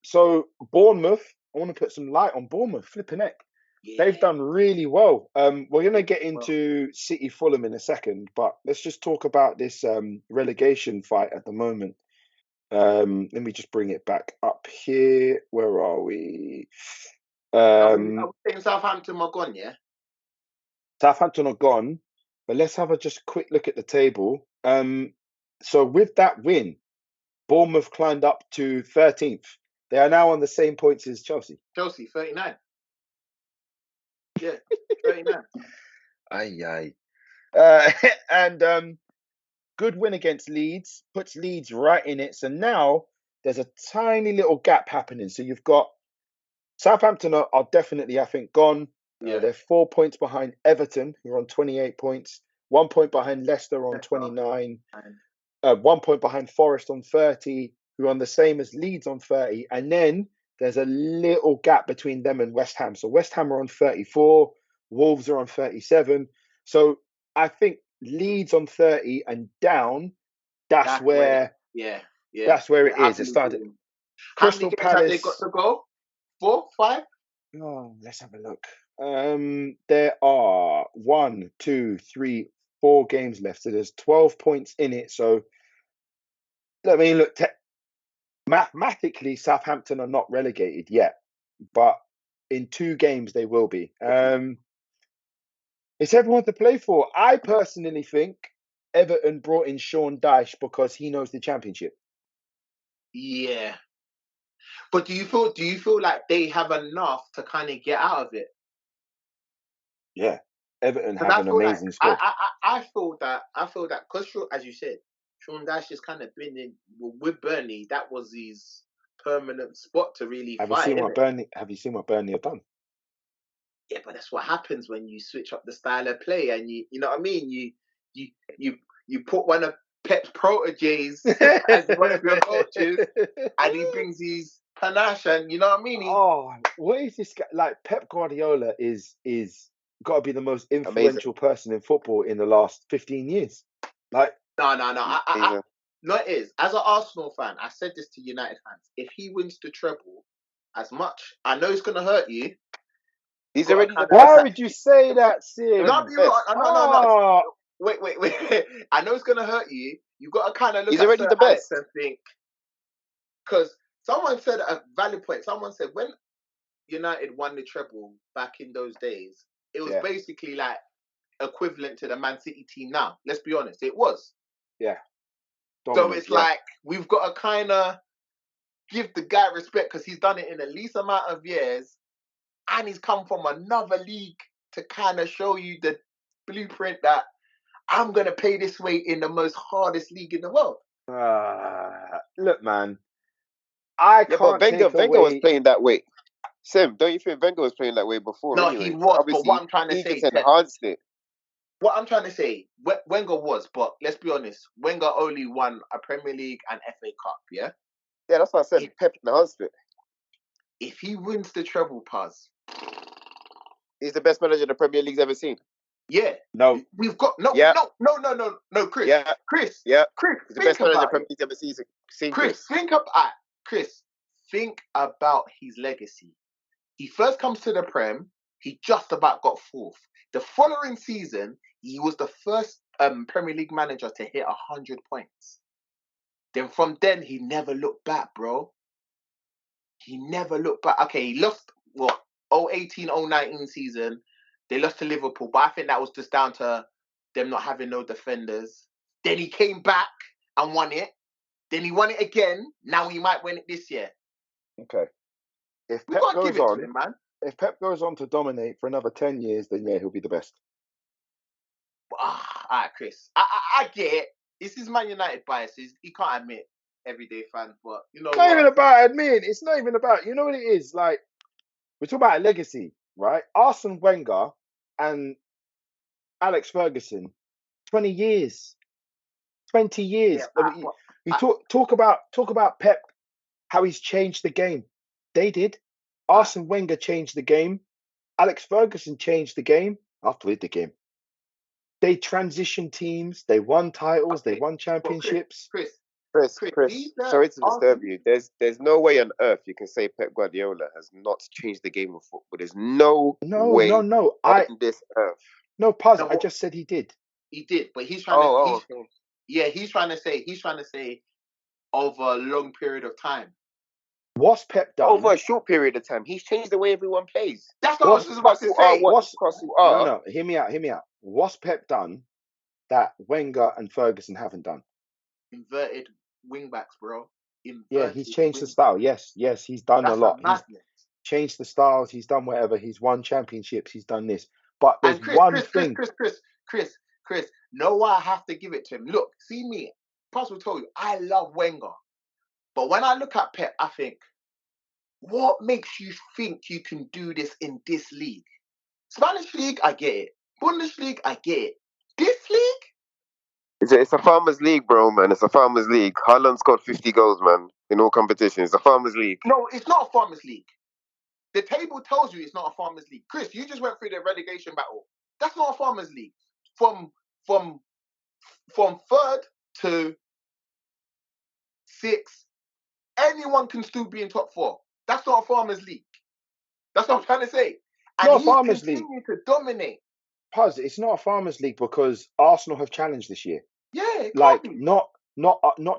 So Bournemouth, I want to put some light on Bournemouth. Flipping heck. Yeah. They've done really well. We're going to get into City Fulham in a second, but let's just talk about this relegation fight at the moment. Let me just bring it back up here. Where are we? I think Southampton are gone, yeah? Southampton are gone, but let's have a just quick look at the table. So with that win, Bournemouth climbed up to 13th. They are now on the same points as Chelsea. Chelsea, 39. Yeah, 39. Aye. And good win against Leeds, puts Leeds right in it. So now there's a tiny little gap happening. So you've got Southampton are definitely, I think, gone. Yeah. They're 4 points behind Everton, who are on 28 points. 1 point behind Leicester on 29. 1 point behind Forest on 30, who are on the same as Leeds on 30. And then there's a little gap between them and West Ham. So West Ham are on 34. Wolves are on 37. So I think Leeds on 30 and down, that's where that's where it is. It started. Crystal Palace. Have they got to go? 4, 5? Oh, let's have a look. There are 1, 2, 3, 4 games left. So there's 12 points in it. So I mean, look, mathematically, Southampton are not relegated yet, but in 2 games they will be. It's everyone to play for. I personally think Everton brought in Sean Dyche because he knows the Championship. Yeah. But do you feel like they have enough to kind of get out of it? Yeah, Everton have an amazing squad. I feel that because, as you said, Sean Dyche has kind of been in with Burnley. That was his permanent spot to really Have fight. you seen what Burnley have done? Yeah, but that's what happens when you switch up the style of play, and you know what I mean. You put one of Pep's proteges as one of your coaches, and he brings his panache, and you know what I mean. What is this guy like? Pep Guardiola is got to be the most influential person in football in the last 15 years. Like, no. No, it is. As an Arsenal fan, I said this to United fans: if he wins the treble, as much I know it's going to hurt you. He's already the best. Why would you say that, Sim? No. Wait. I know it's going to hurt you. You've got to kind of look He's at already the best and think. Because someone said a valid point. Someone said when United won the treble back in those days, it was basically like equivalent to the Man City team now. Let's be honest. It was. Yeah. So it's like we've got to kind of give the guy respect because he's done it in the least amount of years. And he's come from another league to kind of show you the blueprint that I'm going to play this way in the most hardest league in the world. Look, man. I can't but Wenger was playing that way. Sim, don't you think Wenger was playing that way before? No, anyway? he was. But what I'm trying to say, just enhanced it. What I'm trying to say, Wenger was, but let's be honest, Wenger only won a Premier League and FA Cup, yeah? Yeah, that's what I said. Pep enhanced it. If he wins the treble, Puz, he's the best manager the Premier League's ever seen. Yeah. No. We've got no, Chris. Yeah. Chris. Yeah. Chris. He's the best manager the Premier League's ever seen. Chris, think about his legacy. He first comes to the Prem. He just about got 4th. The following season, he was the first Premier League manager to hit 100 points. Then from then, he never looked back, bro. He never looked back. Okay, he lost, 2018-2019 season. They lost to Liverpool, but I think that was just down to them not having no defenders. Then he came back and won it. Then he won it again. Now he might win it this year. Okay. If Pep goes on to dominate for another 10 years, then yeah, he'll be the best. All right, Chris. I get it. This is Man United biases. He can't admit everyday fans, but you know. It's not even about admitting. It's not even about, you know what it is? Like, we're talking about a legacy, right? Arsene Wenger and Alex Ferguson, 20 years. 20 years. Yeah, You talk about Pep, how he's changed the game. They did. Arsene Wenger changed the game. Alex Ferguson changed the game after the game. They transitioned teams. They won titles. Okay, They won but championships. Chris, sorry to disturb you. There's no way on earth you can say Pep Guardiola has not changed the game of football. There's no way No. on this earth. Pause. No, I just said he did. he did, but he's trying to. Okay. He's trying to say over a long period of time. What's Pep done? Over a short period of time, he's changed the way everyone plays. That's what I was just about to say. No, hear me out. What's Pep done that Wenger and Ferguson haven't done? Inverted wing backs, bro. Yeah, he's changed the style. Yes, he's done a lot. He's changed the styles. He's done whatever. He's won championships. He's done this. But there's one thing. Chris, know why I have to give it to him? Look, see me. Possible told you, I love Wenger. But when I look at Pep, I think, what makes you think you can do this in this league? Spanish league, I get it. Bundesliga, I get it. This league? It's a farmers league, bro, man. It's a farmers league. Haaland scored 50 goals, man, in all competitions. It's a farmers league. No, it's not a farmers league. The table tells you it's not a farmers league. Chris, you just went through the relegation battle. That's not a farmers league. From third to sixth, anyone can still be in top four. That's not a farmers league. That's what I'm trying to say. And not a farmers league. To dominate. Puz, it's not a farmers league because Arsenal have challenged this year. Yeah, like not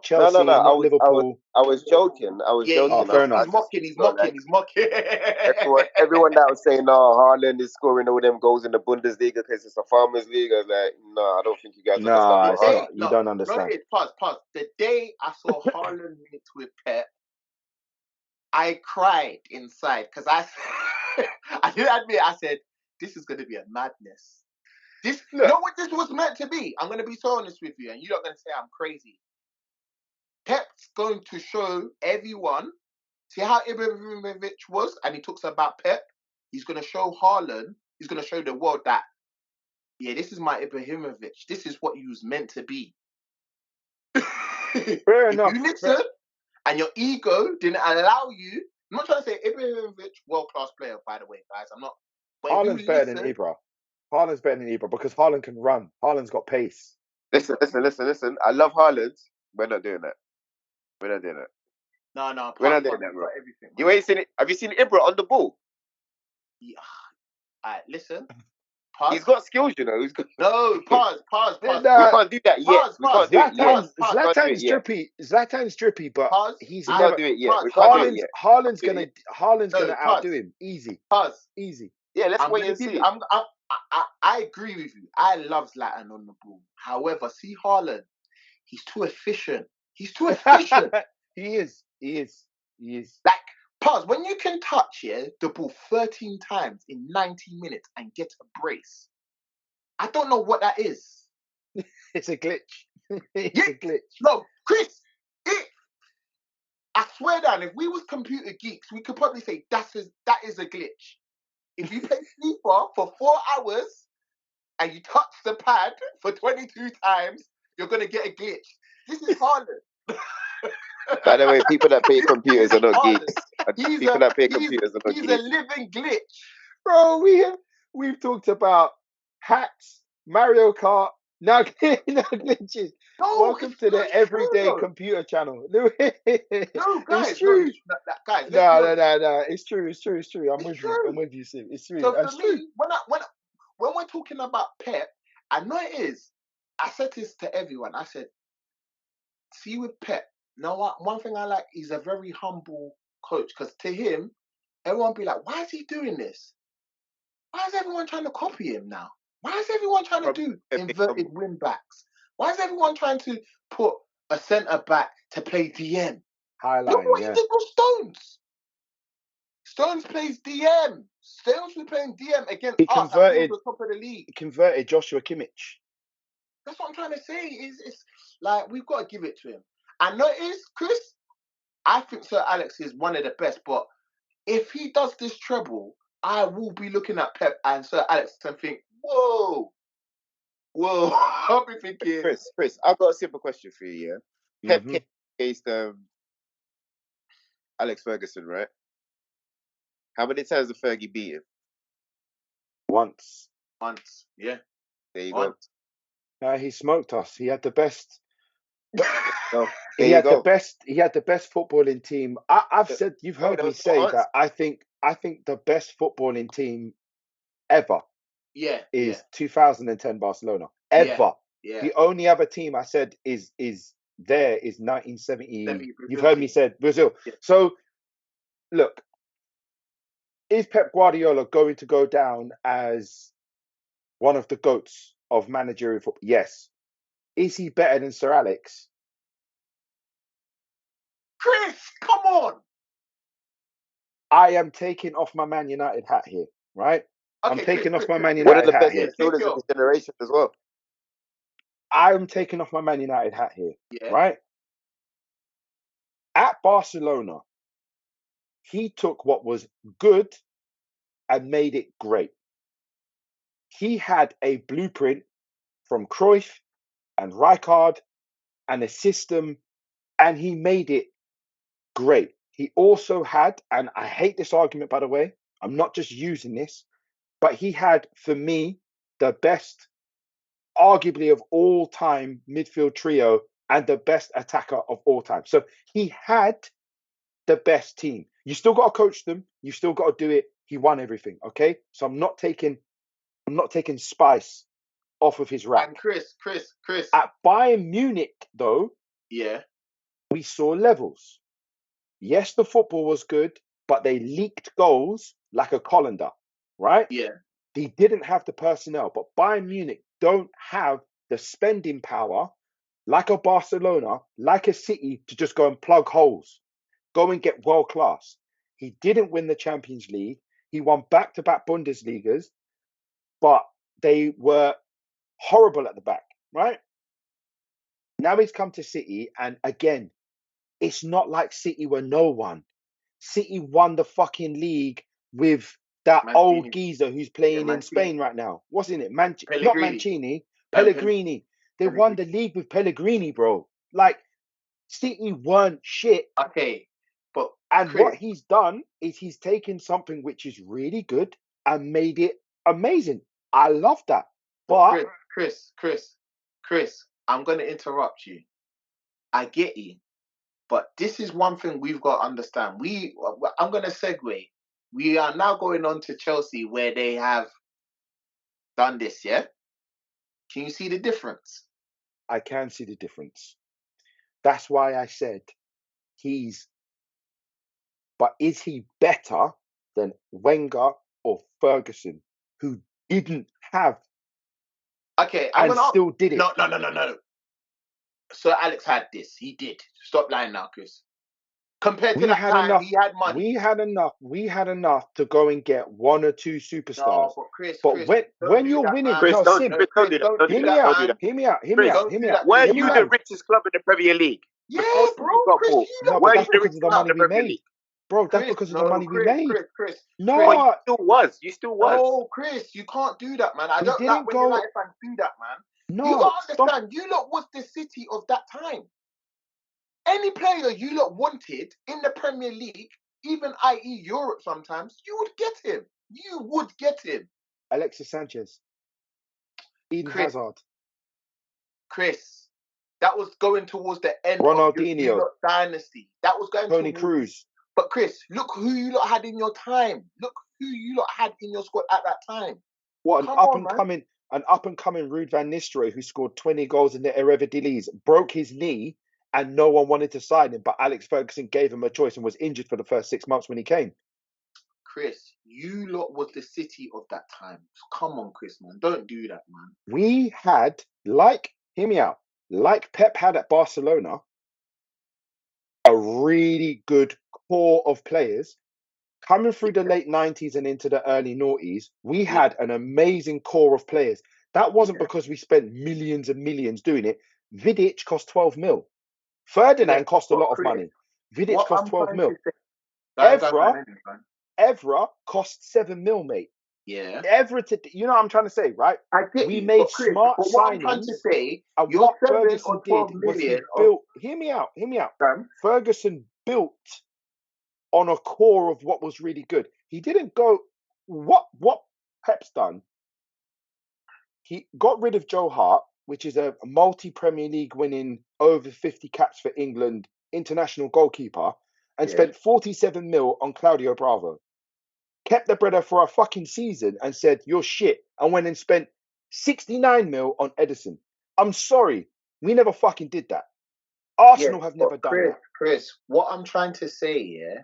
Chelsea, not Liverpool. I was joking. Oh, fair enough. He's mocking. Everyone that was saying, "No, Haaland is scoring all them goals in the Bundesliga because it's a farmers league." I was like, "No, I don't think you guys understand." You don't understand. Pause. The day I saw Haaland meet with Pep, I cried inside because I did admit, I said, "This is going to be a madness." You know what this was meant to be? I'm going to be so honest with you, and you're not going to say I'm crazy. Pep's going to show everyone, see how Ibrahimovic was, and he talks about Pep. He's going to show Haaland, he's going to show the world that, yeah, this is my Ibrahimovic. This is what he was meant to be. Fair enough. You listen, and your ego didn't allow you. I'm not trying to say Ibrahimovic, world-class player, by the way, guys. I'm not. But Haaland's better than Ibra. Haaland's better than Ibra because Haaland can run. Haaland's got pace. Listen. I love Haaland. We're not doing that. No. We're not doing that, bro. You ain't seen it. Have you seen Ibra on the ball? Yeah. Alright, listen. Pause. He's got skills, you know. No, pause. We can't do that yet. We can't do it yet. Zlatan's drippy. Zlatan's drippy, but he's never do it yet. Haaland's gonna outdo him. Easy. Easy. Yeah, let's wait and see. I agree with you. I love Zlatan on the ball. However, see Haaland, he's too efficient. He is. Like, pause. When you can touch the ball 13 times in 90 minutes and get a brace, I don't know what that is. It's a glitch. It's a glitch. No, Chris, I swear down, if we was computer geeks, we could probably say that is a glitch. If you play FIFA for 4 hours and you touch the pad for 22 times, you're going to get a glitch. This is Haaland. By the way, people that play computers are not geeks. People that play computers are not geeks. He's a living glitch. Bro, we've talked about hacks, Mario Kart, now glitches. No, welcome to the Everyday Computer Channel. No, guys, it's true. Guys, no. It's true. I'm with you, Sim. It's true. So for me, when we're talking about Pep, I know it is. I said this to everyone. I said, see with Pep, one thing I like, he's a very humble coach. Because to him, everyone be like, why is he doing this? Why is everyone trying to copy him now? Why is everyone trying to do inverted wing backs? Why is everyone trying to put a centre back to play DM? Look what he did with Stones. Stones plays DM. Stones was playing DM against us at the top of the league. He converted Joshua Kimmich. That's what I'm trying to say. It's like we've got to give it to him. I notice, Chris, I think Sir Alex is one of the best, but if he does this treble, I will be looking at Pep and Sir Alex and think, whoa. I'll be thinking. Chris, I've got a simple question for you, yeah? Pep came against Alex Ferguson, right? How many times did Fergie beat him? Once. Yeah. There you Once. go. He smoked us. He had the best. No, He had the best. He had the best footballing team. I've said, you've heard me say that. I think the best footballing team ever. Is 2010 Barcelona ever. Yeah. The only other team I said is 1970. You've heard me say Brazil. Yeah. So look, is Pep Guardiola going to go down as one of the GOATs of managerial football? Yes. Is he better than Sir Alex? Chris, come on. I am taking off my Man United hat here, right? Okay, I'm taking off my Man One of United the hat best here. midfielders of his generation as well. I'm taking off my Man United hat here, right? At Barcelona, he took what was good and made it great. He had a blueprint from Cruyff and Rijkaard and a system, and he made it great. He also had, and I hate this argument, by the way, I'm not just using this, but he had, for me, the best, arguably of all time midfield trio and the best attacker of all time. So he had the best team. You still got to coach them. You still got to do it. He won everything. Okay. So I'm not taking spice off of his rack. And Chris. At Bayern Munich, though, we saw levels. Yes, the football was good, but they leaked goals like a colander, right? Yeah. He didn't have the personnel, but Bayern Munich don't have the spending power like a Barcelona, like a City, to just go and plug holes, go and get world class. He didn't win the Champions League. He won back-to-back Bundesligas, but they were horrible at the back, right? Now he's come to City, and again, it's not like City were no one. City won the fucking league with that old geezer who's playing in Spain right now. What's in it? Not Mancini. Pellegrini. They won the league with Pellegrini, bro. Like, City weren't shit. Okay. And Chris, what he's done is he's taken something which is really good and made it amazing. I love that. But Chris, I'm going to interrupt you. I get you. But this is one thing we've got to understand. I'm going to segue. We are now going on to Chelsea, where they have done this, yeah? Can you see the difference? I can see the difference. That's why I said but is he better than Wenger or Ferguson, who didn't have still did it? No. Sir Alex had this. He did. Stop lying now, Chris. Compared to that time, he had money. We had enough to go and get one or two superstars. No, but Chris, when you're winning, Chris, don't do that. Hear me out. Were you the richest club in the Premier League? Yeah, bro. Chris, no, but that's because of the money we made. Bro, that's because of the money we made. Chris. No, you still was. Oh, Chris, you can't do that, man. I don't like when United fans do that, man. No, you got to understand, you lot was the City of that time. Any player you lot wanted in the Premier League, even i.e. Europe sometimes, you would get him. You would get him. Alexis Sanchez. Eden Hazard. Chris, that was going towards the end Ronaldinho. of your dynasty. That was going Toni Kroos. But Chris, look who you lot had in your time. Look who you lot had in your squad at that time. What, an up and coming Ruud van Nistelrooy who scored 20 goals in the Eredivisie, broke his knee, and no one wanted to sign him, but Alex Ferguson gave him a choice and was injured for the first 6 months when he came. Chris, you lot was the City of that time. Come on, Chris, man. Don't do that, man. We had, hear me out, like Pep had at Barcelona, a really good core of players. Coming through the late 90s and into the early noughties, we had an amazing core of players. That wasn't because we spent millions and millions doing it. Vidic cost 12 mil. Ferdinand cost a lot of money. Vidic cost 12 mil. Evra cost 7 mil, mate. Yeah. Everton, you know what I'm trying to say, right? I get We you. made But Chris, smart but what I'm trying to signings, say, and your what 7 or Ferguson 12 did was million he of built. Hear me out. them. Ferguson built on a core of what was really good. He didn't go. What Pep's done? He got rid of Joe Hart, which is a multi-Premier League winning, over 50 caps for England, international goalkeeper, and Yeah. spent 47 mil on Claudio Bravo. Kept the brother for a fucking season and said, you're shit, and went and spent 69 mil on Edison. I'm sorry, we never fucking did that. Yeah, Arsenal have but never done that. Chris, what I'm trying to say, yeah,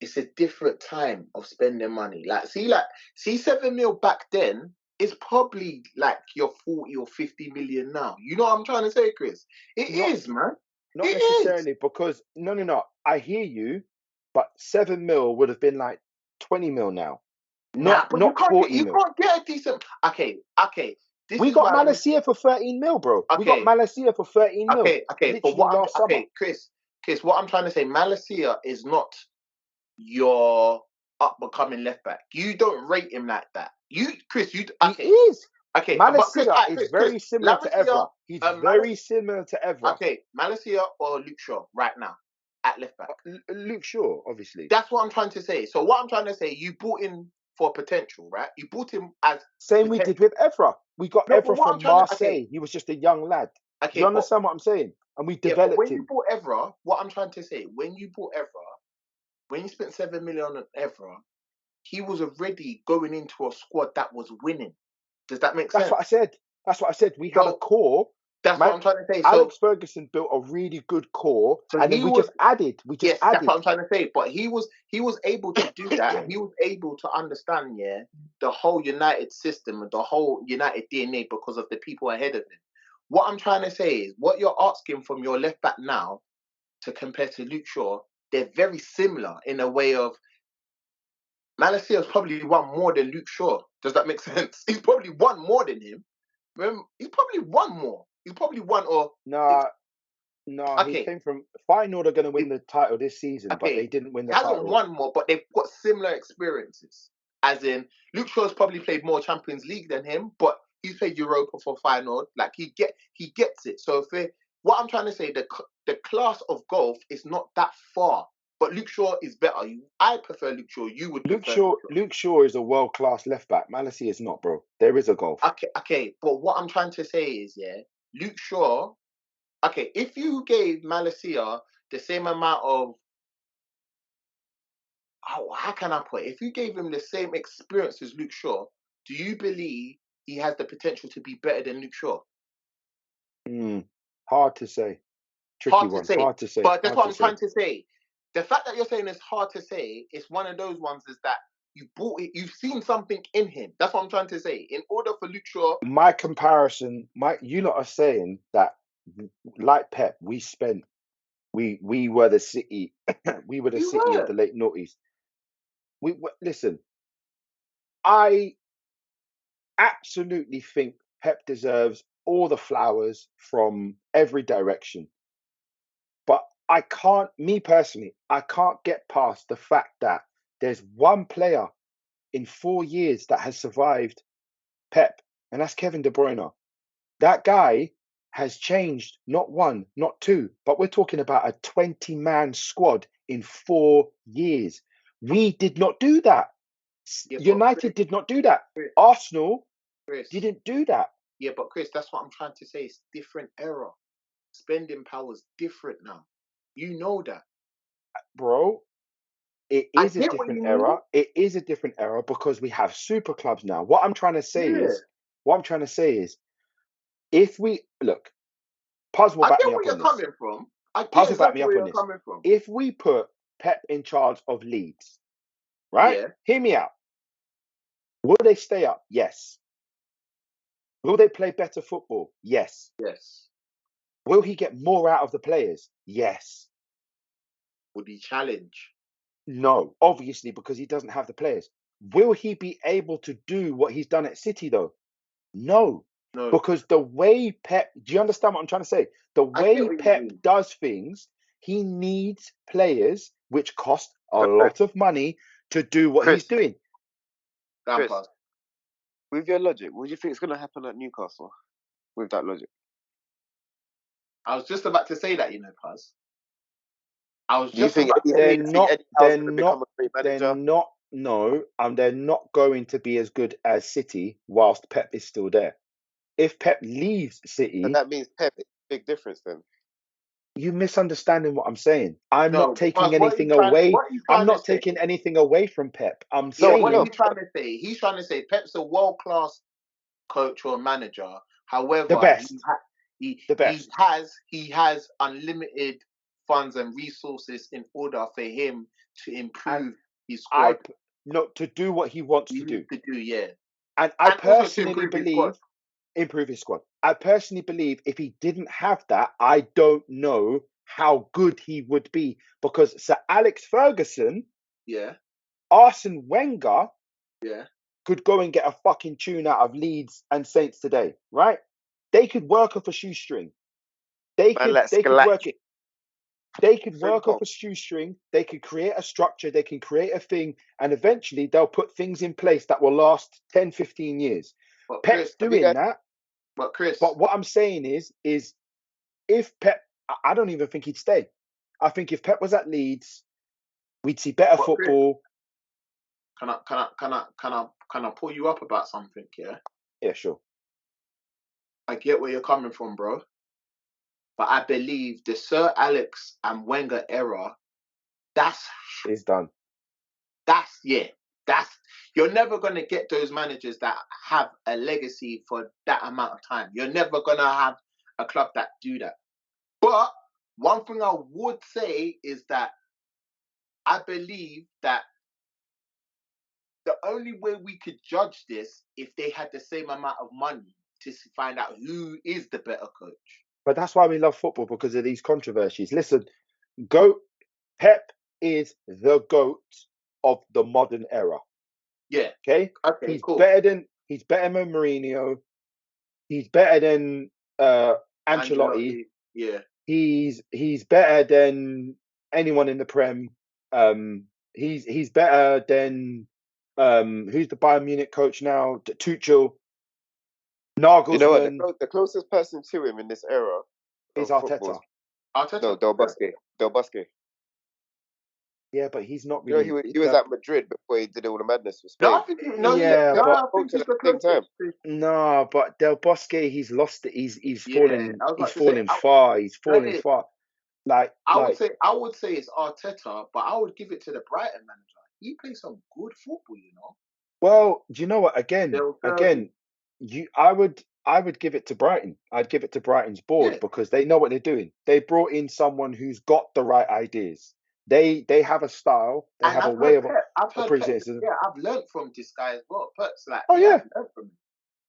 it's a different time of spending money. See 7 mil back then is probably like your 40 or 50 million now. You know what I'm trying to say, Chris? It Not, is, man. not It is. necessarily, because no. I hear you, but 7 mil would have been like 20 mil now. Nah, but Not 40 you mil. can't get a decent. Okay. This We is got why. Malacia for 13 mil, bro. We got Okay, Malacia for 13 mil. okay. But Literally last summer. Chris, what I'm trying to say, Malacia is not your up and coming left back. You don't rate him like that. Chris, He okay. is. Okay, but Chris, Malacia is Chris, very similar to Malacia, Evra. He's very similar to Evra. okay, Malacia or Luke Shaw right now at left back. Luke Shaw, obviously. That's what I'm trying to say. So what I'm trying to say, you bought him for potential, right? You bought him as same potential. We did with Evra. We got Evra from Marseille. He was just a young lad. Okay, do you understand what I'm saying? And we developed when him. you bought Evra, what I'm trying to say, when you bought Evra, when you spent 7 million on Evra, he was already going into a squad that was winning. Does that make sense? That's what I said. We had a core. That's what I'm trying to say. Alex Ferguson built a really good core, and then we just added. That's what I'm trying to say. But he was able to do that, and he was able to understand, the whole United system and the whole United DNA because of the people ahead of him. What I'm trying to say is, what you're asking from your left back now to compare to Luke Shaw, they're very similar in a way of. Malacia's probably won more than Luke Shaw. Does that make sense? He's probably won more than him. He's probably won more. He's probably won or he came from Feyenoord are going to win the title this season, but they didn't win the title. He hasn't won more, but they've got similar experiences. As in, Luke Shaw's probably played more Champions League than him, but he's played Europa for Feyenoord. Like he gets it. So what I'm trying to say, the class of golf is not that far. But Luke Shaw is better. I prefer Luke Shaw. You would prefer Luke Shaw is a world-class left back. Malacia is not, bro. There is a golf. Okay. But what I'm trying to say is, Luke Shaw. Okay, if you gave Malacia the same amount of, how can I put it? If you gave him the same experience as Luke Shaw, do you believe he has the potential to be better than Luke Shaw? Hard to say. Tricky one. Hard to say. But that's what I'm trying to say. The fact that you're saying it's hard to say is one of those ones is that you bought it. You've seen something in him. That's what I'm trying to say. In order for Luke Shaw, my comparison, you lot are saying that, like Pep, we were the city, we were the city of the late noughties. Listen. I absolutely think Pep deserves all the flowers from every direction. But me personally, I can't get past the fact that there's one player in 4 years that has survived Pep, and that's Kevin De Bruyne. That guy has changed not one, not two, but we're talking about a 20-man squad in 4 years. We did not do that. United did not do that. Arsenal didn't do that. Yeah, but Chris, that's what I'm trying to say. It's different era. Spending power's different now. You know that. Bro, it is a different era. It is a different era because we have super clubs now. What I'm trying to say is, if we look, Puz will back me up on this. Puz will back me up on this. If we put Pep in charge of Leeds, right? Yeah. Hear me out. Will they stay up? Yes. Will they play better football? Yes. Yes. Will he get more out of the players? Yes. Would he challenge? No, obviously, because he doesn't have the players. Will he be able to do what he's done at City, though? No. Because the way Pep, do you understand what I'm trying to say? The way Pep does things, he needs players which cost a lot of money to do what he's doing. Chris, With your logic, what do you think is going to happen at Newcastle? With that logic, I was just about to say that, Paz. I was do you just think about to Eddie, say do you think Eddie Howe's going to become a great manager? They're not going to be as good as City whilst Pep is still there. If Pep leaves City, But that means Pep is a big difference then. You're misunderstanding what I'm saying. I'm not taking Paz, anything away. what he's I'm trying to not say. taking anything away from Pep. I'm Yeah, saying what he's trying to say. He's trying to say Pep's a world-class coach or manager. However, the best. he has unlimited funds and resources in order for him to improve his squad. To do what he wants to do. Yeah. And I personally believe improve his squad. I personally believe if he didn't have that, I don't know how good he would be, because Sir Alex Ferguson, Arsene Wenger, could go and get a fucking tune out of Leeds and Saints today, right? They could work off a shoestring. They could work it. They could work off a shoestring. They could create a structure. They can create a thing, and eventually they'll put things in place that will last 10, 15 years. But Pep's doing that. But what I'm saying is if Pep, I don't even think he'd stay. I think if Pep was at Leeds, we'd see better football. Can I pull you up about something? Yeah. Yeah, sure. I get where you're coming from, bro. But I believe the Sir Alex and Wenger era, is done. You're never gonna get those managers that have a legacy for that amount of time. You're never gonna have a club that do that. But one thing I would say is that I believe that the only way we could judge this if they had the same amount of money to find out who is the better coach. But that's why we love football, because of these controversies. Listen, Pep is the GOAT of the modern era. Yeah. Okay, he's cool. better than Mourinho. He's better than Ancelotti. Yeah. He's better than anyone in the Prem. He's better than who's the Bayern Munich coach now? Tuchel. Nagelsmann. You know what? The closest person to him in this era is Arteta. No, Del Bosque. Yeah, but he's not really. You know, he was at Madrid before he did all the madness with Spain. No, I think he's the closest. No, but Del Bosque, he's lost it. He's fallen far. He's fallen far. I would say it's Arteta, but I would give it to the Brighton manager. He plays some good football, you know. Well, do you know what? I would give it to Brighton. I'd give it to Brighton's board because they know what they're doing. They brought in someone who's got the right ideas. They have a style. They have a way of appreciating. Yeah, I've learned from this guy as well. Pert's like, I've learned from him.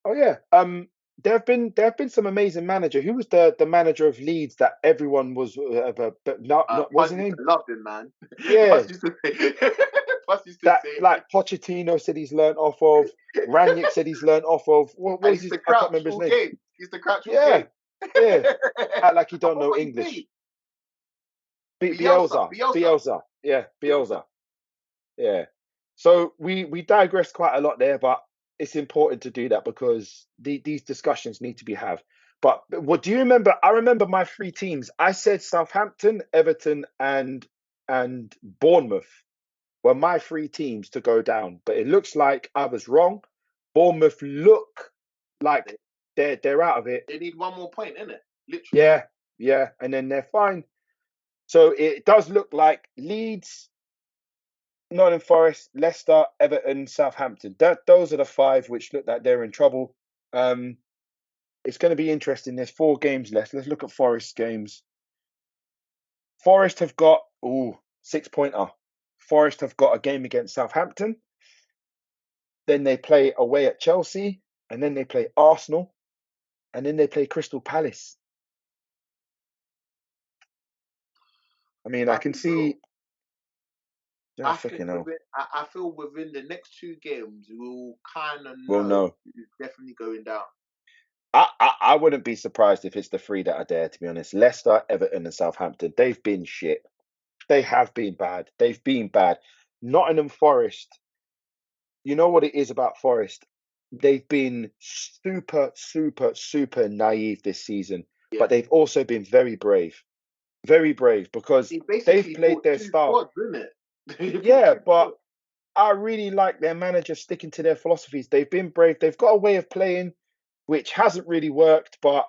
Oh yeah. There have been some amazing manager. Who was the manager of Leeds that everyone was what's his name? Loved him, man. Yeah. Pochettino said he's learned off of. Ranić said he's learned off of. What was his? I can't remember his name. He's the crouch game. Yeah. Act like you don't know English. Bielsa. Yeah, Bielsa. Yeah. So we digress quite a lot there, but it's important to do that because these discussions need to be had. But what do you remember? I remember my 3 teams. I said Southampton, Everton, and Bournemouth were my 3 teams to go down. But it looks like I was wrong. Bournemouth look like they're out of it. They need one more point, innit? Literally. Yeah, and then they're fine. So it does look like Leeds, Nottingham Forest, Leicester, Everton, Southampton. Those are the 5 which look like they're in trouble. It's going to be interesting. There's 4 games left. Let's look at Forest's games. Forest have got 6-pointer. Forest have got a game against Southampton. Then they play away at Chelsea, and then they play Arsenal, and then they play Crystal Palace. I mean, I can see. I feel within the next 2 games we'll kind of know who's definitely going down. I wouldn't be surprised if it's the 3 that are there, to be honest. Leicester, Everton, and Southampton. They've been shit. They have been bad. They've been bad. Nottingham Forest. You know what it is about Forest? they've been super, super, super naive this season, Yeah. but they've also been very brave because He they've basically played bought their two style. squads, didn't it? He bought Yeah, two but squads. I really like their manager sticking to their philosophies. They've been brave. They've got a way of playing which hasn't really worked, but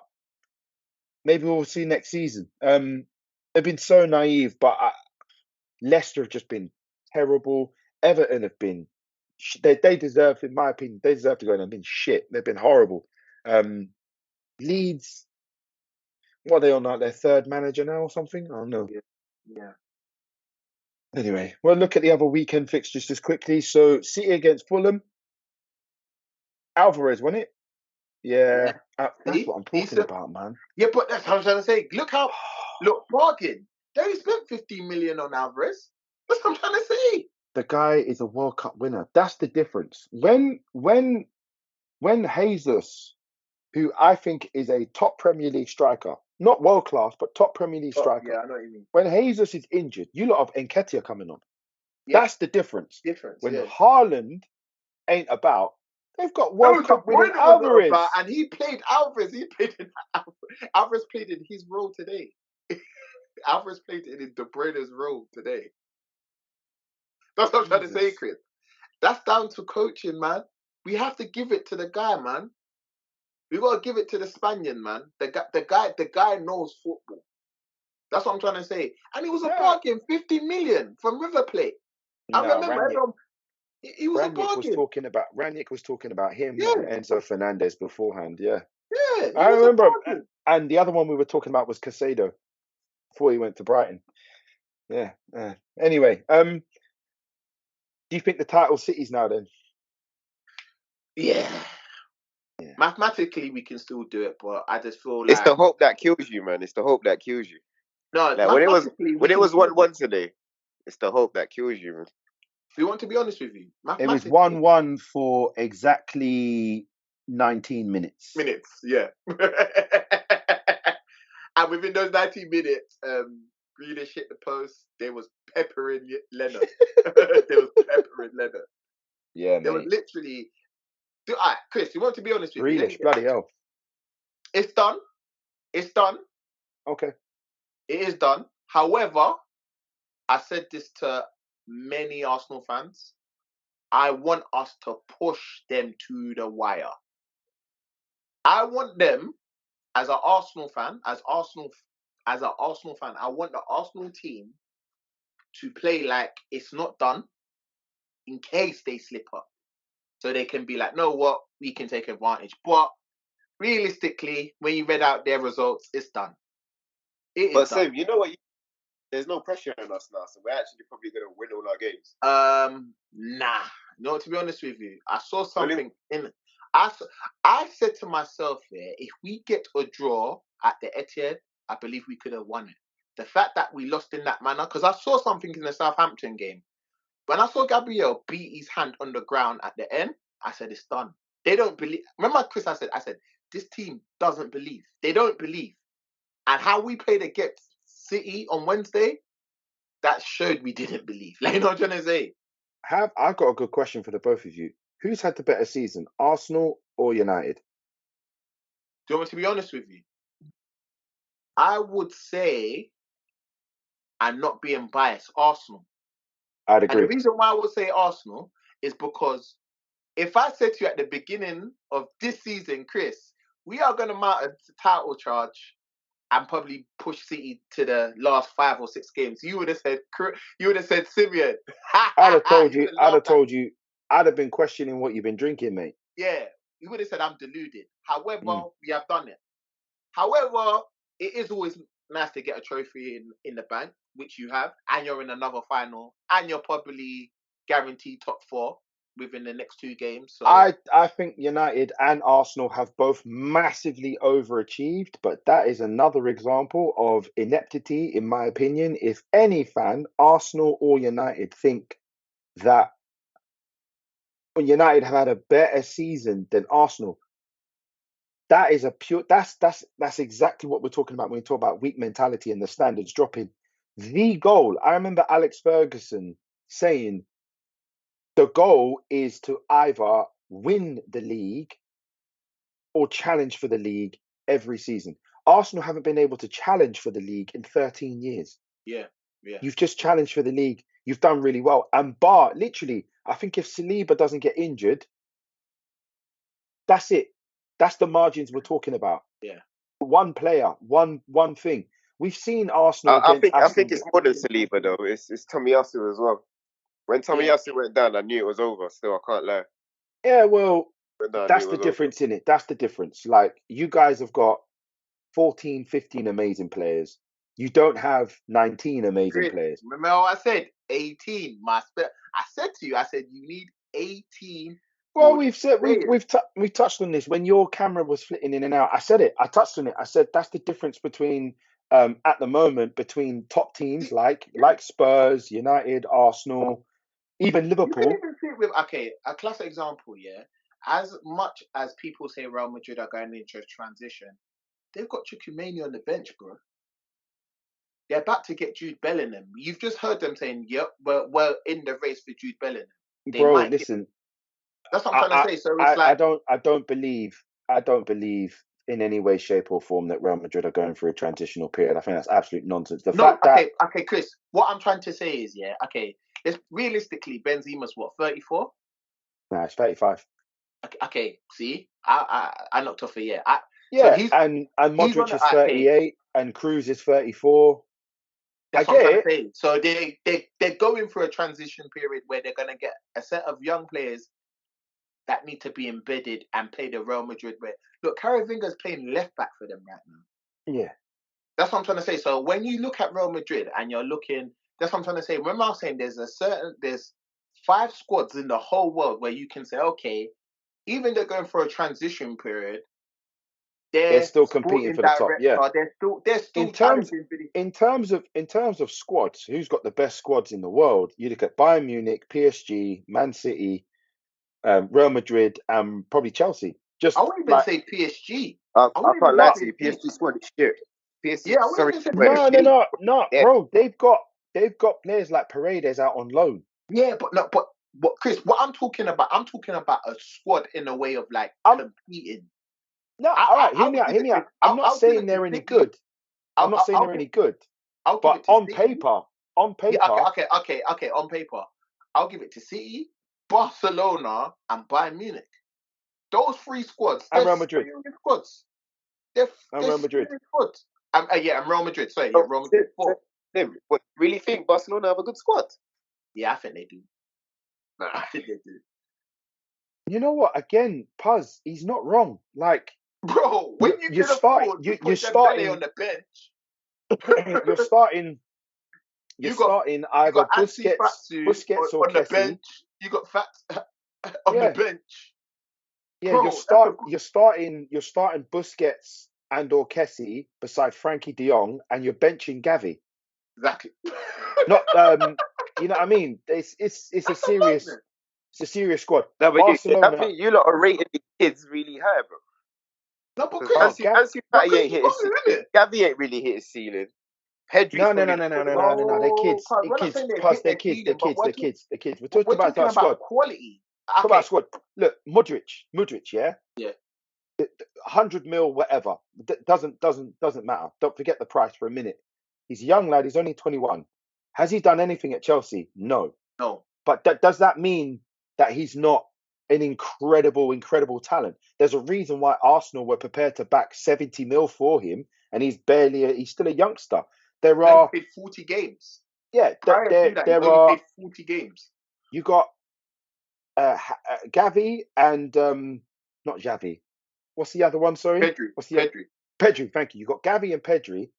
maybe we'll see next season. They've been so naive, but Leicester have just been terrible. Everton have been. They deserve, in my opinion, they deserve to go and have been shit. They've been horrible. Leeds, what are they on, like their third manager now or something? I don't know. Yeah. Anyway, we'll look at the other weekend fixtures just quickly. So City against Fulham. Alvarez, wasn't it? Yeah, that's what I'm talking about, man. Yeah, but that's what I'm trying to say. Look, bargain. They spent 15 million on Alvarez. That's what I'm trying to say. The guy is a World Cup winner. That's the difference. When Jesus, who I think is a top Premier League striker, not world class, but top Premier League striker. Yeah, I know what you mean. When Jesus is injured, you lot of Nketiah coming on. Yeah. That's the difference. When yeah. Haaland ain't about, they've got World Cup winning Alvarez. And he played Alvarez. Alvarez played in his role today. Alvarez played in De Bruyne's role today. That's what I'm trying to say, Chris. That's down to coaching, man. We have to give it to the guy, man. We gotta give it to the Spaniard, man. The guy knows football. That's what I'm trying to say. And it was a bargain, 50 million from River Plate. I remember he was a bargain. Ranić was talking about him and Enzo Fernandez beforehand. Yeah. Yeah, I remember. And the other one we were talking about was Caicedo before he went to Brighton. Yeah. Anyway, do you think the title City's now then? Yeah. Mathematically, we can still do it, but I just feel like it's the hope that kills you, man. It's the hope that kills you. No, like when it was 1-1 today, it's the hope that kills you, man. We want to be honest with you. It was 1-1 for exactly 19 minutes. Yeah. And within those 19 minutes, Grealish hit the post. They was peppering Leonard. Yeah, They was literally. All right, Chris, you want to be honest with Grealish, bloody hell. It's done. Okay. It is done. However, I said this to many Arsenal fans. I want us to push them to the wire. I want them, as an Arsenal fan, I want the Arsenal team to play like it's not done in case they slip up. So they can be like, no, what? We can take advantage. But realistically, when you read out their results, it's done. But Sam, you know what? There's no pressure on us now, so we're actually probably going to win all our games. Nah. No, to be honest with you, I saw something in. I said to myself, if we get a draw at the Etihad, I believe we could have won it. The fact that we lost in that manner, because I saw something in the Southampton game. When I saw Gabriel beat his hand on the ground at the end, I said, it's done. They don't believe. Remember, Chris, I said, this team doesn't believe. They don't believe. And how we played against City on Wednesday, that showed we didn't believe. Like, you know what I'm trying to say? I've got a good question for the both of you. Who's had the better season, Arsenal or United? Do you want me to be honest with you? I would say, and not being biased, Arsenal. I'd agree. And the reason why I would say Arsenal is because if I said to you at the beginning of this season, Chris, we are going to mount a title charge and probably push City to the last 5 or 6 games, you would have said Simeon. I'd have told you. I'd have been questioning what you've been drinking, mate. Yeah, you would have said I'm deluded. However, we have done it. However, it is always nice to get a trophy in the bank, which you have, and you're in another final, and you're probably guaranteed top 4 within the next 2 games. So I think United and Arsenal have both massively overachieved, but that is another example of ineptity, in my opinion. If any fan, Arsenal or United, think that United have had a better season than Arsenal, that is that's exactly what we're talking about when we talk about weak mentality and the standards dropping. The goal, I remember Alex Ferguson saying, the goal is to either win the league or challenge for the league every season. Arsenal haven't been able to challenge for the league in 13 years. Yeah. You've just challenged for the league. You've done really well. And literally, I think if Saliba doesn't get injured, that's it. That's the margins we're talking about. Yeah. One player, one thing. We've seen Arsenal I against Aston think it's more than Saliba though. It's Tomiyasu as well. When Tomiyasu went down, I knew it was over. Still, I can't lie. Yeah, well, No, that's the difference in it. That's the difference. Like, you guys have got 14, 15 amazing players. You don't have 19 amazing players. Remember how I said 18? I said to you, you need 18. Well, we've touched on this. When your camera was flitting in and out, I said it. I touched on it. I said that's the difference between at the moment between top teams like Spurs, United, Arsenal, even Liverpool. You can even see it with a classic example. Yeah, as much as people say Real Madrid are going into a transition, they've got Chukwuemeni on the bench, bro. They're about to get Jude Bellingham. You've just heard them saying, "Yep, we're in the race for Jude Bellingham." Bro, listen. That's what I'm trying to say. So it's I don't believe in any way, shape, or form that Real Madrid are going through a transitional period. I think that's absolute nonsense. Okay, Chris. What I'm trying to say is, it's realistically Benzema's what, 34? Nah, it's 35. Okay, see, I knocked off a year. So and Modric is 38, and Cruz is 34. That's what I'm trying to say. So they're going through a transition period where they're gonna get a set of young players that need to be embedded and play the Real Madrid way. Look, Camavinga's playing left back for them right now. Yeah. That's what I'm trying to say. So when you look at Real Madrid and you're looking, that's what I'm trying to say. Remember I was saying there's 5 squads in the whole world where you can say, okay, even they're going for a transition period, they're still competing for the top. Yeah. They're still in terms of squads, who's got the best squads in the world? You look at Bayern Munich, PSG, Man City, Real Madrid, and probably Chelsea. I wouldn't even say PSG. I can't lie to you. PSG squad is shit. PSG, No, bro. They've got players like Paredes out on loan. Yeah, but Chris, what I'm talking about a squad in a way of like competing. No, all right, hear me out. I'm not saying they're any good. I'm not saying they're any good. But on paper. Yeah, okay. On paper, I'll give it to City, Barcelona, and Bayern Munich. Those 3 squads. And Real Madrid. Squads. They're Real Madrid. Squads. And Real Madrid. Sorry, Real Madrid 4. What, really think Barcelona have a good squad? Yeah, I think they do. I think they do. You know what? Again, Puz, he's not wrong. Like, bro, when you're starting on the bench, you're starting either Busquets or on the bench. You got Fats on the bench. Yeah, bro, you're starting Busquets and or Kessie beside Frankie De Jong, and you're benching Gavi. Exactly. Not you know what I mean? It's a serious squad. No, but Barcelona, I think you lot are rating the kids really high, bro. No, but Chris, Gavi ain't really hit his ceiling. Pedri. No. They're kids. We're talking about our squad. Quality. Talk about squad. Look, Modric, yeah? Yeah. 100 mil, whatever. Doesn't matter. Don't forget the price for a minute. He's a young lad. He's only 21. Has he done anything at Chelsea? No. But does that mean that he's not an incredible talent? There's a reason why Arsenal were prepared to back 70 mil for him, and he's still a youngster. There are played 40 games. Yeah, there are played 40 games. You got Gavi and not Xavi. What's the other one? Sorry, Pedri. Pedri. Thank you. You got Gavi and Pedri.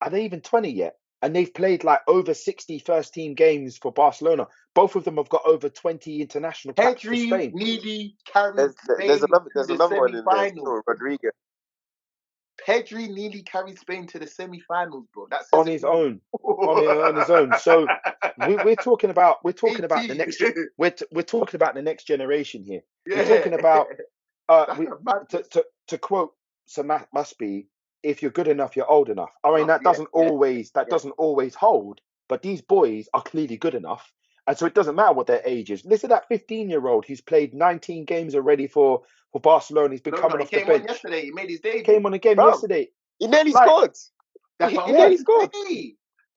Are they even 20 yet? And they've played like over 60 first team games for Barcelona. Both of them have got over 20 international caps for Spain. Nearly carried Spain. There's another one in there, Rodriguez. Pedri nearly carried Spain to the semi-finals, bro. That's on his own. On his own. So we're talking about the next. We're talking about the next generation here. Yeah. We're talking about to quote Sir Must-Be, if you're good enough, you're old enough. I mean, that doesn't always hold, but these boys are clearly good enough, And so it doesn't matter what their age is. Listen to that 15-year-old. He's played 19 games already for Barcelona. He's been coming he off the came bench. on yesterday. He made his debut. Came on again yesterday. He nearly Like, scored. That's what He nearly scored.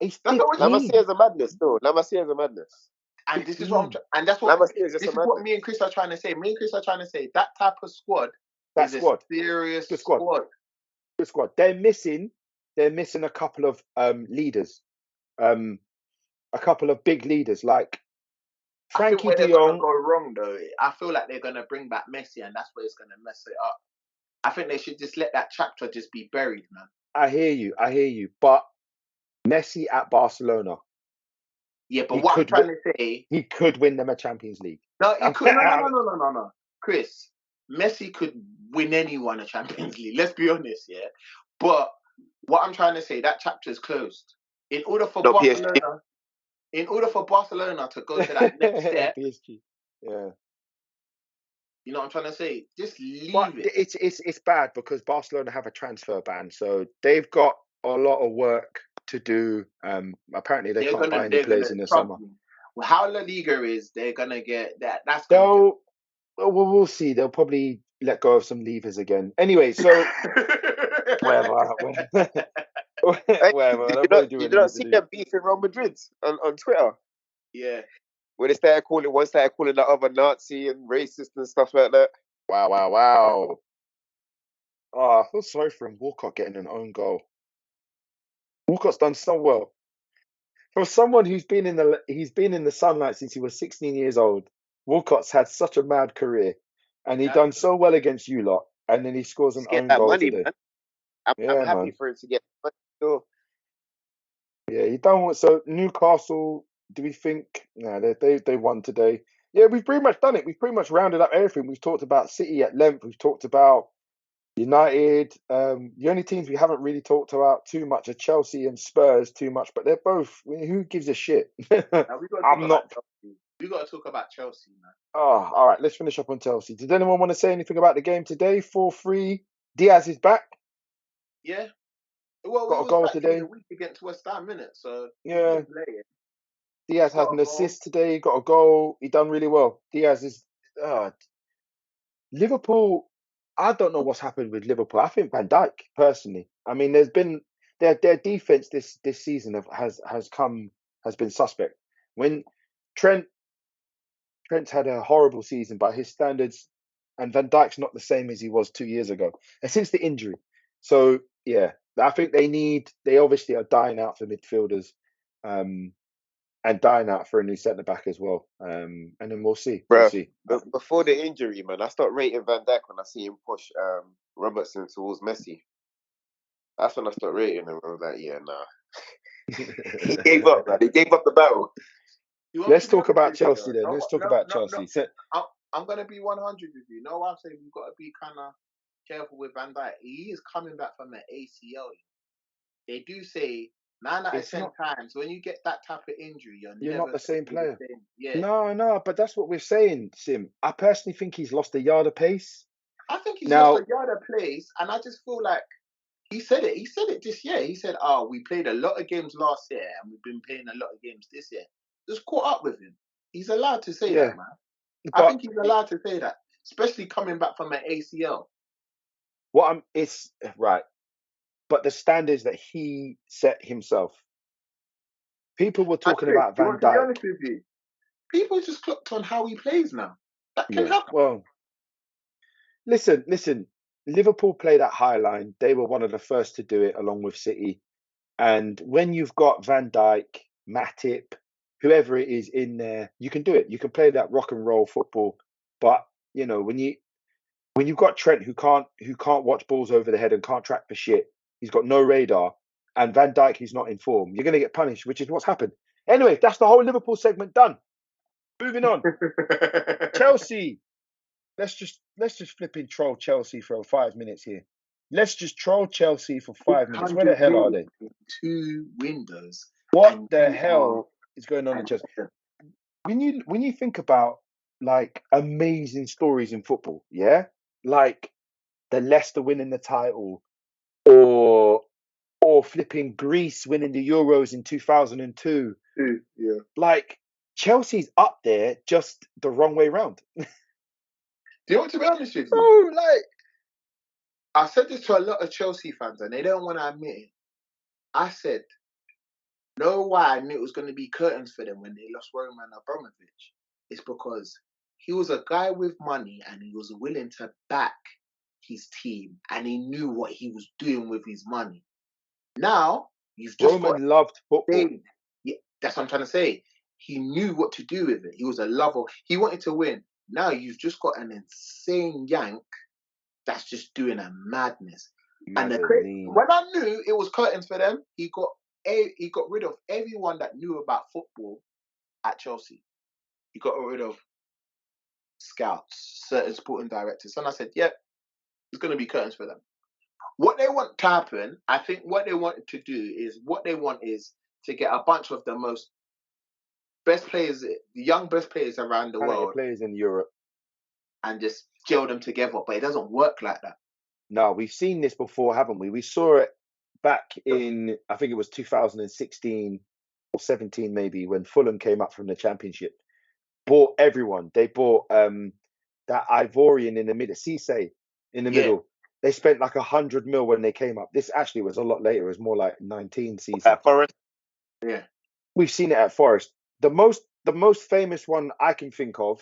He's That's what 15. we're La Masia is a madness, though. La Masia is a madness. And this is what and that's La what Masia is just this a is what madness. me and Chris are trying to say. Me and Chris are trying to say that type of squad That is squad. a serious Good squad. Good squad. They're missing a couple of leaders. A couple of big leaders like Frankie de they're Jong. gonna go wrong though. I feel like they're gonna bring back Messi, and that's where it's gonna mess it up. I think they should just let that chapter just be buried, man. I hear you. But Messi at Barcelona. Yeah, but what I'm trying to say, he could win them a Champions League. No, he could. No. Chris, Messi could win anyone a Champions League. Let's be honest, yeah. But what I'm trying to say, that chapter is closed. In order for Barcelona to go to that next step, PSG. Yeah. You know what I'm trying to say? Just leave it. It's bad because Barcelona have a transfer ban, so they've got a lot of work to do. Apparently they can't buy any players in the summer. Well, how La Liga is, they're gonna get that. We'll see. They'll probably let go of some levers again. Anyway, so whatever. You don't see them beefing Real Madrid on Twitter. Yeah. When one started calling the other Nazi and racist and stuff like that. Wow. Oh, I feel sorry for him. Walcott getting an own goal. Walcott's done so well. For someone who's been in the sunlight since he was 16 years old, Walcott's had such a mad career, and he done so well against you lot, and then he scores an own goal today. Man. I'm happy for him to get money. Sure. Yeah, he done what. So Newcastle, do we think? No, they won today. Yeah, we've pretty much done it. We've pretty much rounded up everything. We've talked about City at length. We've talked about United. The only teams we haven't really talked about too much are Chelsea and Spurs too much, but they're both. I mean, who gives a shit? I'm not. We got to talk about Chelsea, man. Oh, all right. Let's finish up on Chelsea. Did anyone want to say anything about the game today? 4-3. Diaz is back. Yeah. Well, got a goal today. The week against West Ham, innit? So yeah. Diaz had an assist today. He got a goal. He done really well. Diaz is Liverpool. I don't know what's happened with Liverpool. I think Van Dijk, personally. I mean, there's been their defense this season has been suspect. When Trent's had a horrible season by his standards, and Van Dijk's not the same as he was 2 years ago, and since the injury. So yeah, I think they obviously are dying out for midfielders, and dying out for a new centre back as well. And then we'll see. Bro, before the injury, man, I start rating Van Dijk when I see him push Robertson towards Messi. That's when I start rating him. I was like, yeah, nah. He gave up, man. He gave up the battle. Let's talk about Chelsea then. Let's talk about Chelsea. I'm going to be 100 with you. No, I'm saying we've got to be kind of careful with Van Dijk. He is coming back from an ACL. They do say 9 out of 10 times when you get that type of injury, you're not the same player. Yeah. No, but that's what we're saying, Sim. I personally think he's lost a yard of pace. I think he's lost a yard of pace, and I just feel like he said it. He said it this year. He said, we played a lot of games last year, and we've been playing a lot of games this year. Just caught up with him. He's allowed to say that, man. I think he's allowed to say that, especially coming back from an ACL. It's right. But the standards that he set himself. People were talking about Van Dijk. To be honest with you, people just clocked on how he plays now. That can happen. Well, listen. Liverpool played at high line. They were one of the first to do it, along with City. And when you've got Van Dijk, Matip, whoever it is in there, you can do it. You can play that rock and roll football. But when you've got Trent who can't watch balls over the head and can't track for shit, he's got no radar, and Van Dijk who's not in form, you're going to get punished, which is what's happened. Anyway, that's the whole Liverpool segment done. Moving on. Chelsea. Let's just flipping troll Chelsea for 5 minutes here. Let's just troll Chelsea for 5 minutes. Where the hell are they? 2 windows. What the hell is going on in Chelsea? When you think about like amazing stories in football, yeah, like the Leicester winning the title, or flipping Greece winning the Euros in 2002. Yeah. Like Chelsea's up there, just the wrong way round. Do you know what, to be honest with you? Oh, like I said this to a lot of Chelsea fans and they don't want to admit it. I said, know why I knew it was going to be curtains for them when they lost Roman Abramovich? It's because he was a guy with money and he was willing to back his team and he knew what he was doing with his money. Now, you've just Roman loved football. Yeah, that's what I'm trying to say. He knew what to do with it. He was a lover. He wanted to win. Now you've just got an insane yank that's just doing a madness. And when I knew it was curtains for them, he got rid of everyone that knew about football at Chelsea. He got rid of scouts, certain sporting directors. And I said, yep, it's going to be curtains for them. What they want to happen, I think what they want to do is to get a bunch of the most best players, the young best players around the world. Players in Europe. And just gel them together. But it doesn't work like that. No, we've seen this before, haven't we? We saw it back in, I think it was 2016 or 17 maybe, when Fulham came up from the Championship. Bought everyone. They bought that Ivorian in the middle, Cisse in the middle. They spent like 100 mil when they came up. This actually was a lot later. It was more like 19 season. At Forest? Yeah. We've seen it at Forest. The most famous one I can think of,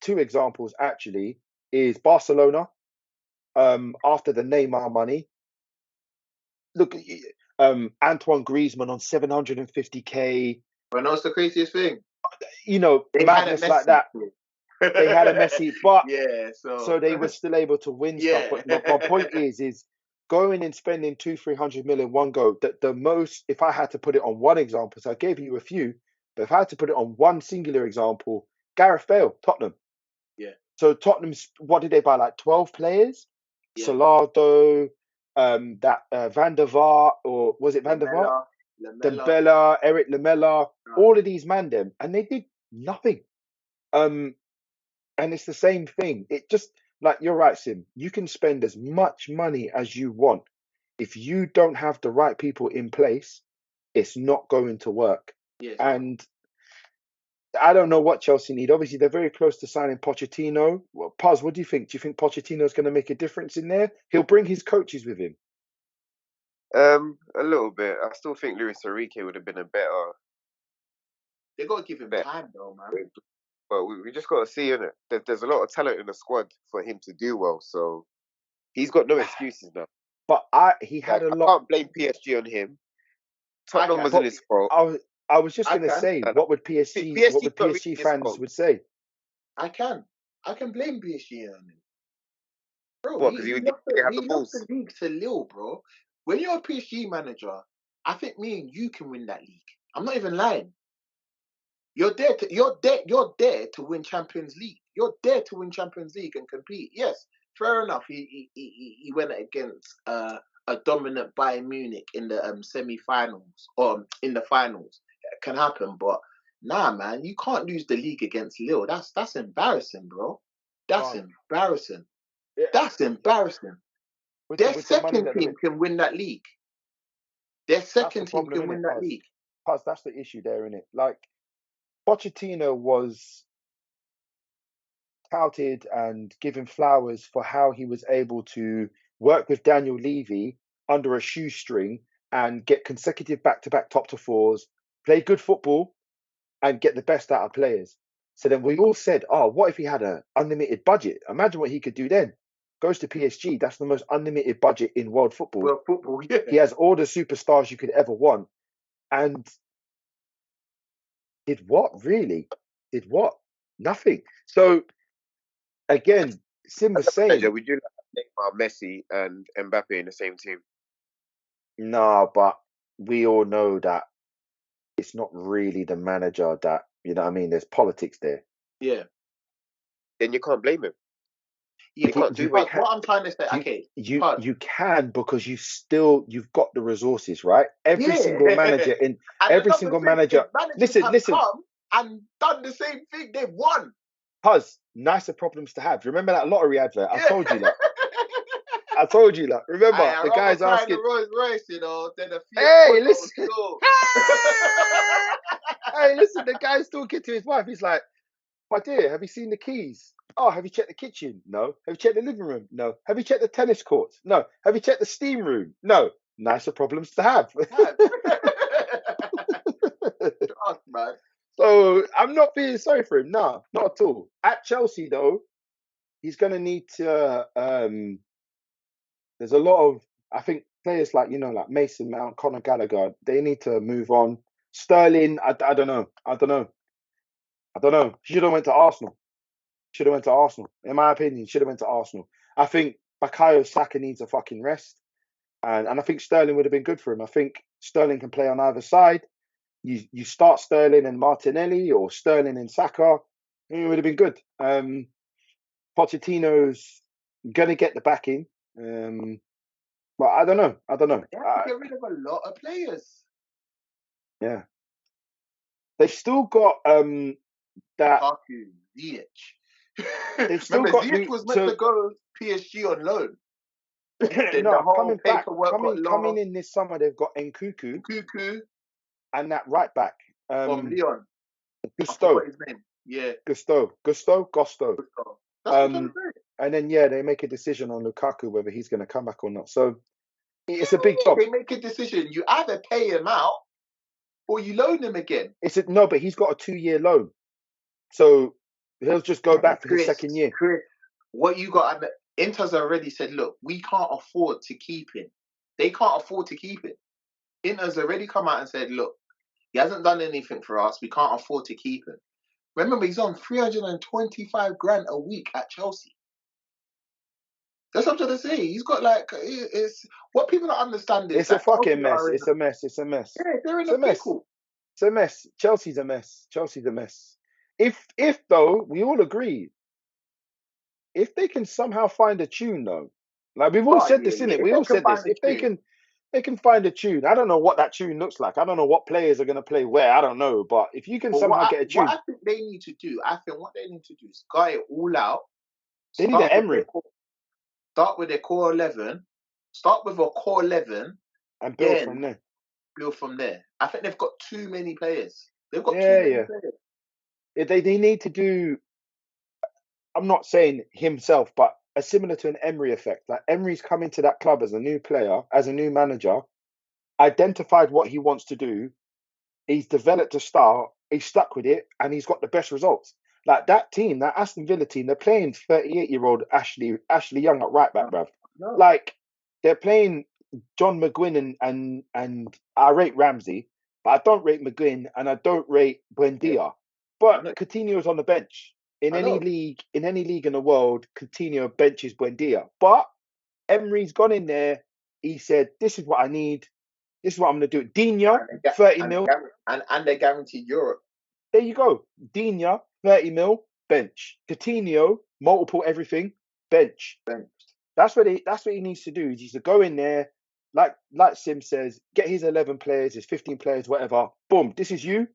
two examples actually, is Barcelona. After the Neymar money, look, Antoine Griezmann on 750k. But no, it's the craziest thing. You know, they madness like that. They had a Messi, but so they were still able to win stuff. But my point is going and spending 200-300 million in one go. The most, if I had to put it on one example, so I gave you a few, but if I had to put it on one singular example, Gareth Bale, Tottenham. Yeah. So Tottenham, what did they buy? Like 12 players. Yeah. Solardo, that Van der Vaart, or was it Van der Vaart? Dembele, Eric Lamela, all of these man them, and they did nothing. And it's the same thing. It just, like, you're right, Sim. You can spend as much money as you want. If you don't have the right people in place, it's not going to work. Yes, and I don't know what Chelsea need. Obviously, they're very close to signing Pochettino. Well, Puz, what do you think? Do you think Pochettino's going to make a difference in there? He'll bring his coaches with him. A little bit. I still think Luis Enrique would have been a better. They got to give him time, though, man. But we just got to see, innit? There's a lot of talent in the squad for him to do well. So he's got no excuses now. But he had a lot. I can't blame PSG on him. Tottenham wasn't his fault. I was just going to say, what would PSG fans would say? I can blame PSG on him. Bro, what? Because he lost the league to Lille, bro. When you're a PSG manager, I think me and you can win that league. I'm not even lying. You're there to win Champions League. You're there to win Champions League and compete. Yes, fair enough. He went against a dominant Bayern Munich in the semi-finals or in the finals. It can happen, but nah, man, you can't lose the league against Lille. That's embarrassing, bro. That's embarrassing. Yeah. That's embarrassing. Their second team can win that league. Their second team can win that league. Plus, that's the issue there, isn't it? Like, Pochettino was touted and given flowers for how he was able to work with Daniel Levy under a shoestring and get consecutive back-to-back top to fours, play good football, and get the best out of players. So then we all said, oh, what if he had an unlimited budget? Imagine what he could do then. Goes to PSG, that's the most unlimited budget in world football. World football, yeah. He has all the superstars you could ever want. And did what, really? Did what? Nothing. So, again, Sim was saying... Would you like Messi and Mbappe in the same team? No, but we all know that it's not really the manager that, you know what I mean? There's politics there. Yeah. Then you can't blame him. You can't do what I'm trying to say. You can, because you've got the resources, right? Every single manager listen. Come and done the same thing. They won. Puz, nicer problems to have. Remember that lottery advert? I told you that. I told you that. Remember, the guy's asking. The Rolls Royce, you know. Then hey, listen. Hey, listen, the guy's talking to his wife. He's like, my dear, have you seen the keys? Oh, have you checked the kitchen? No. Have you checked the living room? No. Have you checked the tennis courts? No. Have you checked the steam room? No. Nicer problems to have. Trust, man. So I'm not feeling sorry for him. No, not at all. At Chelsea, though, he's going to need to. There's a lot of, I think, players like, like Mason Mount, Conor Gallagher, they need to move on. Sterling, I don't know. I don't know. Should have went to Arsenal. In my opinion, should have went to Arsenal. I think Bukayo Saka needs a fucking rest. And I think Sterling would have been good for him. I think Sterling can play on either side. You start Sterling and Martinelli or Sterling and Saka. It would have been good. Pochettino's going to get the backing. But I don't know. They have to get rid of a lot of players. Yeah. They've still got that. Lukaku, Ziyech. They've still Remember, got Ziyech was meant to go PSG on loan. Then no, the whole coming back, paperwork got coming lost. in this summer, they've got Nkuku Cuckoo and that right back, from Leon. I Gusto. forgot his name. Yeah. Gusto. That's what I'm saying. And then they make a decision on Lukaku whether he's going to come back or not. So it's a big job. They make a decision. You either pay him out or you loan him again. No, but he's got a 2-year loan, so he'll just go back for his second year. Chris, what you got? Inter's already said, look, we can't afford to keep him. They can't afford to keep him. Inter's already come out and said, look, he hasn't done anything for us. We can't afford to keep him. Remember, he's on 325 grand a week at Chelsea. That's what I'm trying to say. He's got it's what people don't understand is it's a fucking mess. It's a mess. It's a mess. Yeah, they're in a pickle. It's a mess. Chelsea's a mess. If though, we all agree, if they can somehow find a tune though, like we've all said this, innit? We all said this. If they can find a tune. I don't know what that tune looks like. I don't know what players are going to play where. I don't know. But if you can somehow get a tune. What I think they need to do, what they need to do is gut it all out. They need an Emery. Start with their core 11. Start with a core 11. And build from there. Build from there. I think they've got too many players. They've got too many players. They need to do, I'm not saying himself, but similar to an Emery effect. Like Emery's come into that club as a new player, as a new manager, identified what he wants to do. He's developed a style. He's stuck with it, and he's got the best results. Like that team, that Aston Villa team, they're playing 38-year-old Ashley Young at right back, bruv. No. Like they're playing John McGuinn and I rate Ramsey, but I don't rate McGuinn and I don't rate Buendia. Yeah. But Coutinho's on the bench. In any league in the world, Coutinho benches Buendia. But Emery's gone in there. He said, "This is what I need. This is what I'm going to do." Digne, 30 mil. And they're guaranteed Europe. There you go. Digne, 30 mil, bench. Coutinho, multiple everything, bench. That's what he needs to do. He needs to go in there, like Sim says, get his 11 players, his 15 players, whatever. Boom, this is you.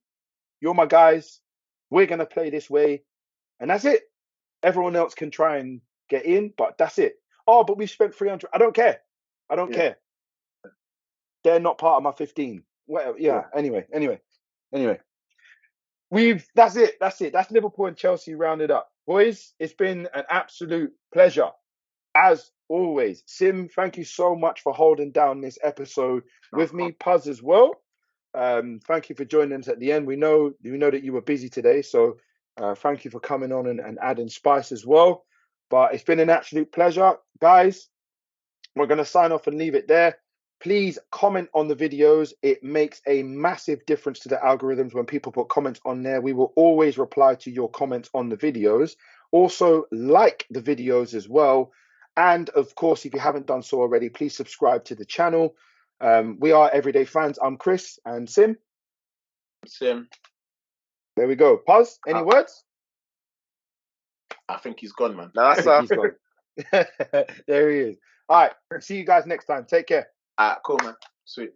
You're my guys. We're going to play this way. And that's it. Everyone else can try and get in, but that's it. Oh, but we spent 300. I don't care. Care. They're not part of my 15. Well, Anyway. That's it. That's Liverpool and Chelsea rounded up. Boys, it's been an absolute pleasure. As always. Sim, thank you so much for holding down this episode with me. Puz as well. Thank you for joining us at the end. We know that you were busy today, so thank you for coming on and adding spice as well. But it's been an absolute pleasure. Guys, we're going to sign off and leave it there. Please comment on the videos. It makes a massive difference to the algorithms when people put comments on there. We will always reply to your comments on the videos. Also, like the videos as well. And of course, if you haven't done so already, please subscribe to the channel. We are Everyday Fans. I'm Chris and Sim. There we go. Puz, any words? I think he's gone, man. Nah, sir. He's gone. There he is. All right. See you guys next time. Take care. Cool, man. Sweet.